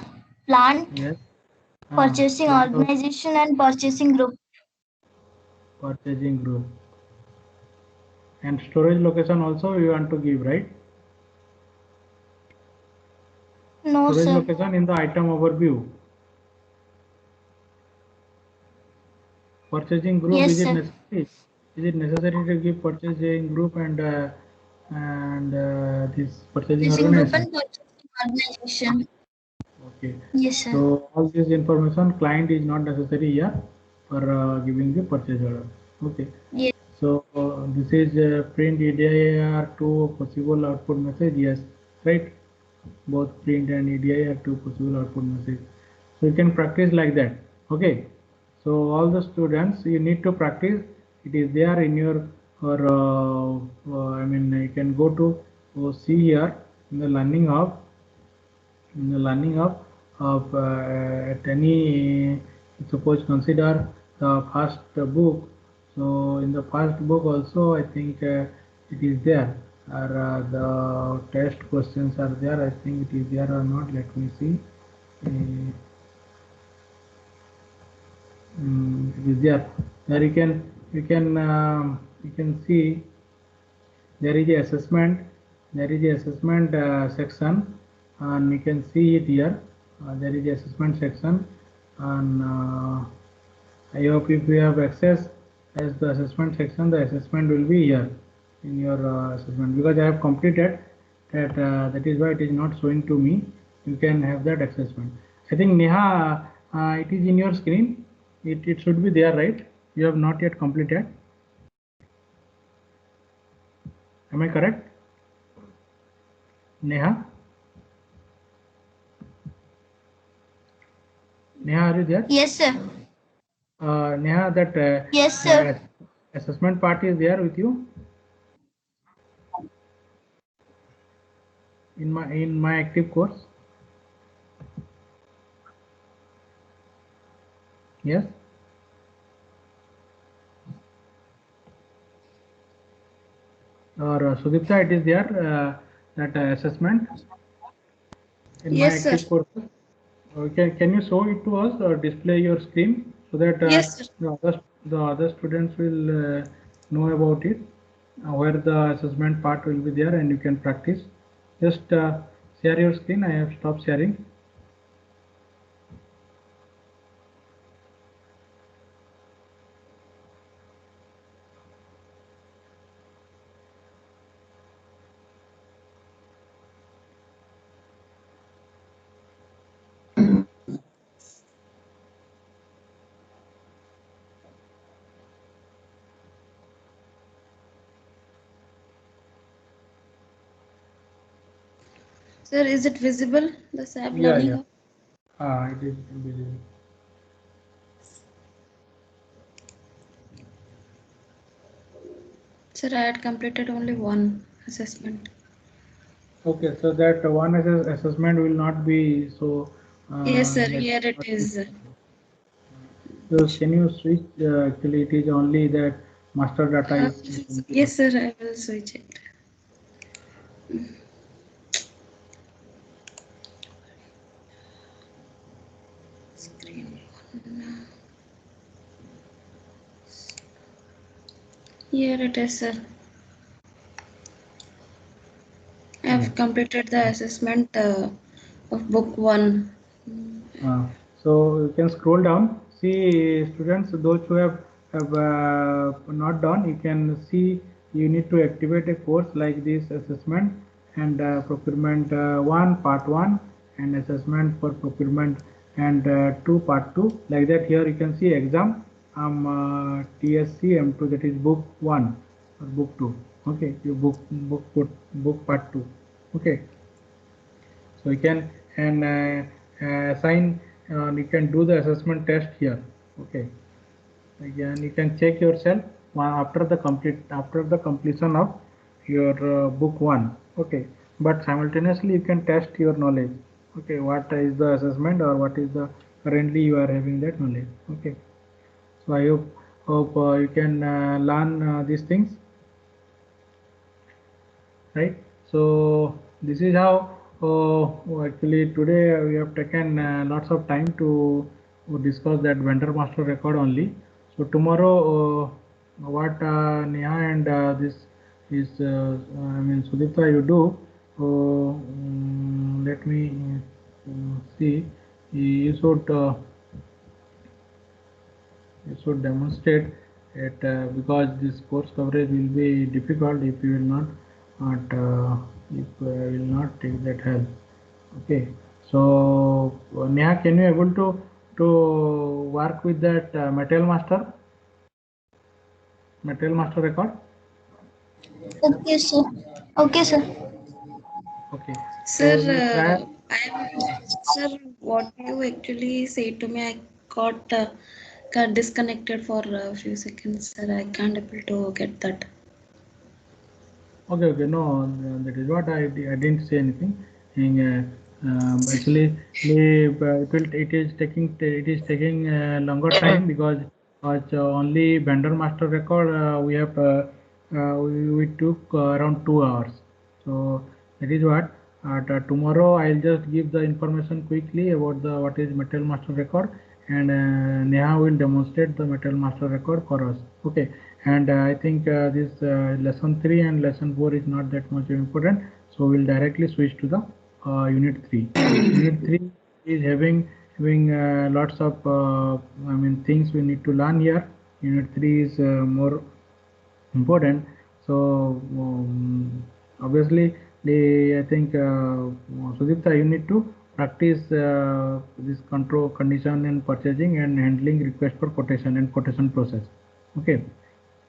plant, Yes. purchasing Plant of organization, and purchasing group. purchasing group. And storage location also you want to give, right? No, Storage sir. location in the item overview. Purchasing group, Yes, is it sir. necessary? Is it necessary to give purchasing group and this purchasing Purchasing group organization? and purchasing organization. Okay. Yes, sir. So all this information client is not necessary here for giving the purchase order. Okay. Yes. So this is print EDI are two possible output message. Yes, right. Both print and EDI are two possible output message. So you can practice like that. Okay. So all the students, you need to practice. It is there in your or I mean you can go to see here in the learning hub. In the learning of at any, suppose consider the first book. So in the first book also I think it is there, or the test questions are there. I think it is there or not, let me see. It is there. There you can see there is a assessment section, and you can see it here. There is a assessment section, and I hope if you have access as the assessment section, the assessment will be here in your assessment, because I have completed that. That is why it is not showing to me. You can have that assessment. I think Neha, it is in your screen. It should be there, right? You have not yet completed. Am I correct, Neha? Neha, are you there? Yes, sir. Neha, that Yes, sir. assessment part is there with you in my active course. Yes. Or Sudipta, it is there that assessment in my Yes, sir. active course. Can you show it to us or display your screen so that Yes, sir. the other students will know about it, where the assessment part will be there and you can practice. Just share your screen. I have stopped sharing. Sir, is it visible, the SAP Yeah, Learning yeah. Hub? It is visible. Sir, I had completed only one assessment. Okay, so that one assessment will not be so. Yes, sir, Like, here it is. so can you switch? Actually, it is only that master data is only. Yes, sir, I will switch it. Screen one. Here it is, sir. I have completed the assessment of book 1. So you can scroll down. See, students, those who have not done, you can see you need to activate a course like this assessment and procurement 1 part 1 and assessment for procurement and 2 part 2 like that. Here you can see exam TSC M2, that is book 1 or book 2. Okay, you book part 2. Okay, so you can and assign you can do the assessment test here. Okay, again you can check yourself after the completion of your book 1. Okay, but simultaneously you can test your knowledge. Okay, what is the assessment or what is the currently you are having that knowledge. Okay, so I hope you can learn these things, right? So this is how actually today we have taken lots of time to discuss that vendor master record only. So tomorrow what Neha and this is I mean Sudipta you do, let me see, you should demonstrate it because this course coverage will be difficult if you will not take that help. Okay, so Neha, can you able to work with that material master record? Okay, sir. Okay, sir. Okay, Sir, so you try. sir, what you actually said to me, I got disconnected for a few seconds, sir. I can't able to get that. Okay, okay, no, that is what I didn't say anything. And, actually, it is taking longer time because only vendor master record we took around 2 hours. So that is what. Tomorrow I'll just give the information quickly about the what is metal master record, and Neha will demonstrate the metal master record for us. Okay, and I think this lesson 3 and lesson 4 is not that much important, so we'll directly switch to the unit 3. Unit 3 is having lots of I mean things we need to learn here. Unit 3 is more important. So obviously I think Sudipta, you need to practice this control condition and purchasing and handling request for quotation and quotation process. Okay,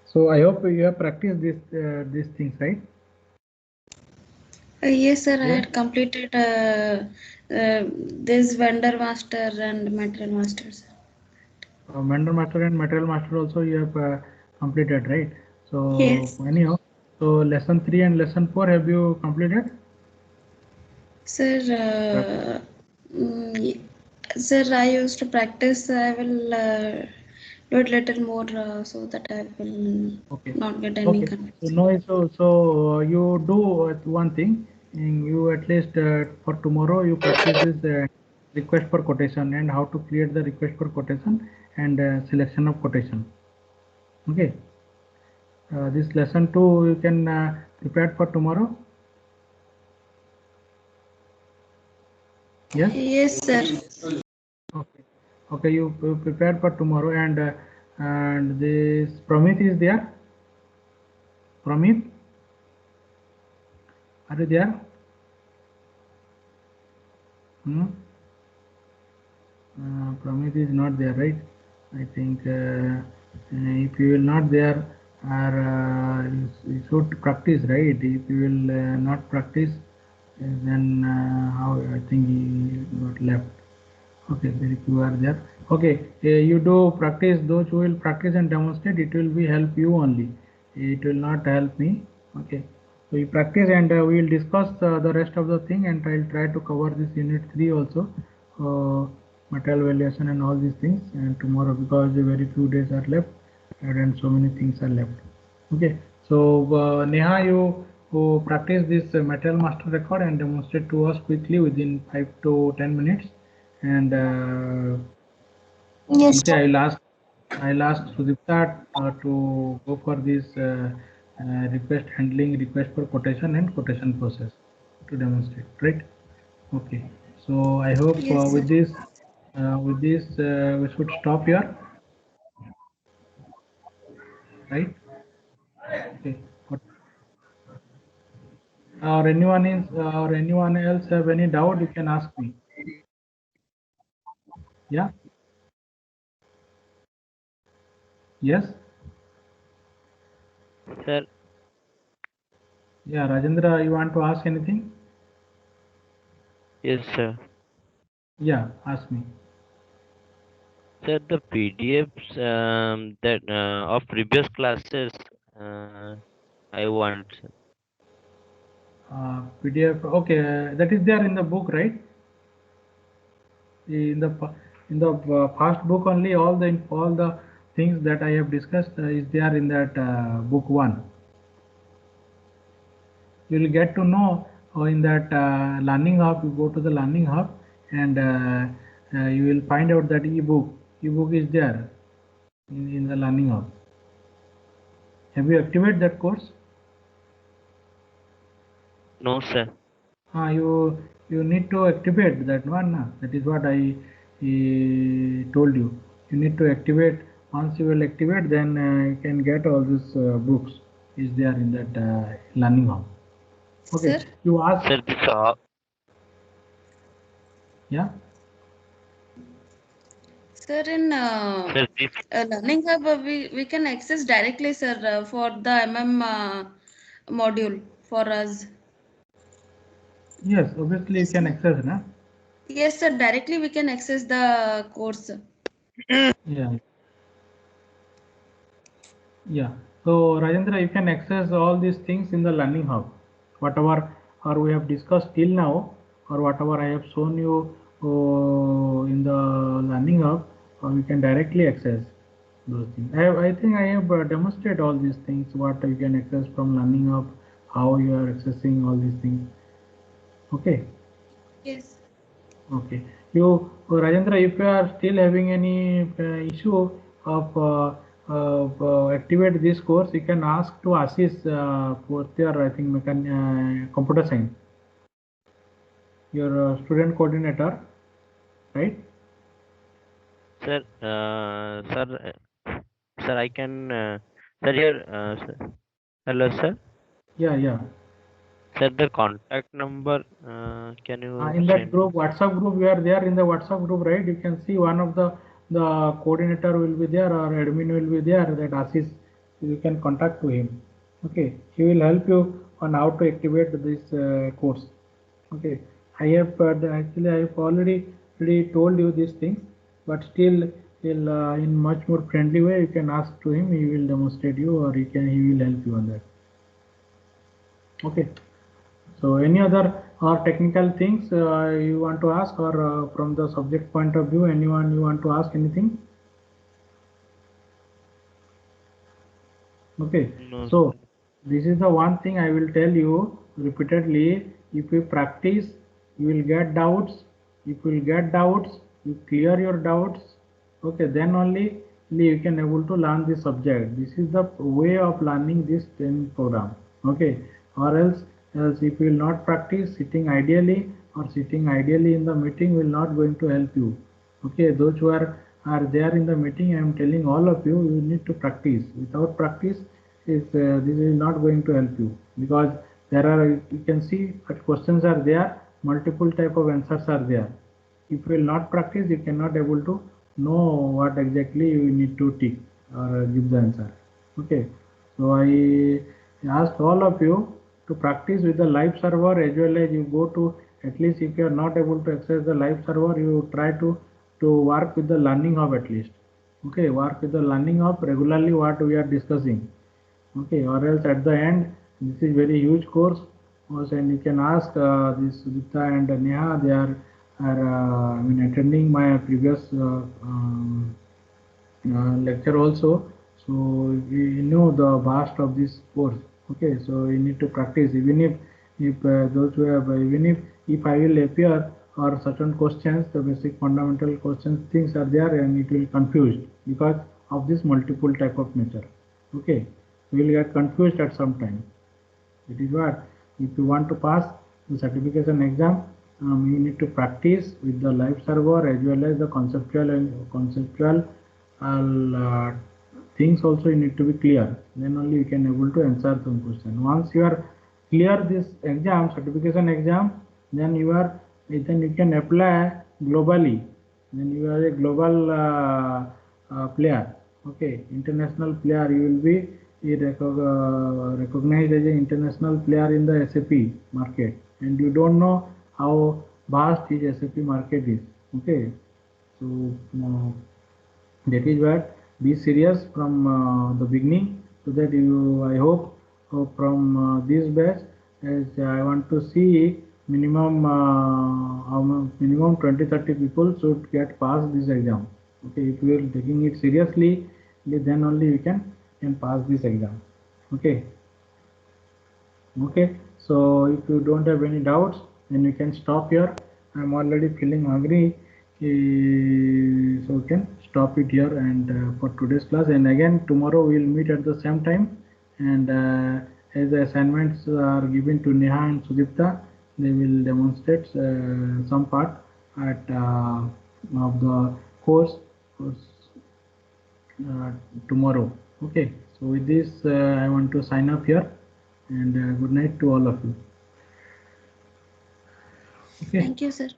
so I hope you have practiced these things, right? Yes, sir, I Yeah. had completed this vendor master and material master, sir. Vendor master and material master also you have completed, right? So Yes. anyhow, so lesson 3 and lesson 4 have you completed? Sir, sir, I used to practice. I will do it little more so that I will Okay. not get any Okay. So confusion. no, so you do one thing, and you at least for tomorrow you practice this request for quotation and how to create the request for quotation and selection of quotation. Okay. this lesson 2 you can prepare for tomorrow. Yes. Yes, sir. Okay. Okay, you prepared for tomorrow, and this Pramit is there. Pramit, are you there? Hmm? Pramit is not there, right? I think if you will not there, or you should practice, right? If you will not practice, then how I think he got left. Okay, very few are there. Okay, you do practice. Those who will practice and demonstrate, it will be help you only. It will not help me. Okay, so you practice, and we will discuss the rest of the thing, and I'll try to cover this unit 3 also, material valuation and all these things, and tomorrow, because very few days are left, and so many things are left. Okay, so Neha, you who practice this material master record and demonstrate to us quickly within 5 to 10 minutes, and Yes, okay, sir. I'll ask Sudipta to go for this request handling, request for quotation and quotation process to demonstrate, right? Okay, so I hope Yes, sir. with this we should stop here, right? Okay, or anyone else have any doubt, you can ask me. Yeah. Yes. Sir, Yeah, Rajendra, you want to ask anything? yes, sir. Yeah, ask me. Sir, the PDFs that of previous classes, I want. Sir. PDF. Okay, that is there in the book, right? In the past book only, all the things that I have discussed is there in that book 1. You will get to know in that learning hub. You go to the learning hub, and you will find out that ebook is there in the learning hub. Have you activated that course? No, sir. You need to activate that one. That is what I told you. You need to activate. Once you will activate, then you can get all these books is there in that learning hub. Okay, Sir. you ask. Sir, this Yeah. Sir, in sir, this Learning Hub, we can access directly, sir, for the module for us. Yes, obviously you can access, na? Yes, sir, directly we can access the course. Yeah. Yeah. So Rajendra, you can access all these things in the learning hub. Whatever or we have discussed till now, or whatever I have shown you in the learning hub, you can directly access those things. I think I have demonstrated all these things. What you can access from learning hub, how you are accessing all these things. Okay. Yes. Okay. You, Rajendra, if you are still having any issue of activate this course, you can ask to Ashish fourth year, I think, computer science, your student coordinator, right? sir, sir, I can, sir, here, sir. Hello, sir. Yeah, yeah. Sir, the contact number, can you In that send me? group, WhatsApp group, we are there in the WhatsApp group, right? You can see one of the coordinator will be there, or admin will be there. That Ashish, you can contact to him. Okay, he will help you on how to activate this course. Okay, I have actually I have already told you these things, but still, in much more friendly way, you can ask to him. He will demonstrate you, or he will help you on that. Okay. So any other or technical things you want to ask, or from the subject point of view, anyone you want to ask anything? Okay, No, so sir. this is the one thing I will tell you repeatedly. If you practice, you will get doubts. If you will get doubts, you clear your doubts. Okay, then only you can able to learn the subject. This is the way of learning this training program. Okay, or else if you will not practice, sitting ideally in the meeting will not going to help you. Okay, those who are there in the meeting, I am telling all of you, you need to practice. Without practice, this is not going to help you, because there are, you can see that questions are there, multiple type of answers are there. If you will not practice, you cannot able to know what exactly you need to tick or give the answer. Okay, so I ask all of you to practice with the live server, as well as you go to, at least if you are not able to access the live server, you try to work with the learning hub at least. Okay, work with the learning hub regularly what we are discussing. Okay, or else at the end, this is very huge course also, and you can ask this Sudipta and Neha, they are I mean, attending my previous lecture also, so you know the vast of this course. Okay, so you need to practice, even if those who have, even if I will appear or certain questions, the basic fundamental questions things are there, and it will confused because of this multiple type of nature. Okay, we will get confused at some time. That is what, if you want to pass the certification exam, you need to practice with the live server, as well as the conceptual things also you need to be clear. Then only you can able to answer some question. Once you are clear this exam, certification exam, then you can apply globally. Then you are a global player. Okay, international player. You will be recognized as an international player in the SAP market, and you don't know how vast this SAP market is. Okay, so that is what, be serious from the beginning, so that you, I hope, from this batch, as I want to see minimum minimum 20-30 people should get pass this exam. Okay, if you are taking it seriously, then only you can pass this exam. Okay. Okay, so if you don't have any doubts, then you can stop here. I'm already feeling hungry, so you can stop it here, and for today's class. And again, tomorrow we'll meet at the same time. And as the assignments are given to Neha and Sudipta, they will demonstrate some part at of the course tomorrow. Okay, so with this, I want to sign up here, and good night to all of you. Okay. Thank you, sir.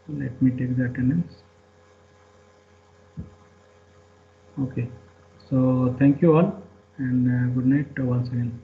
Let me take the attendance. Okay, so thank you all, and good night once again.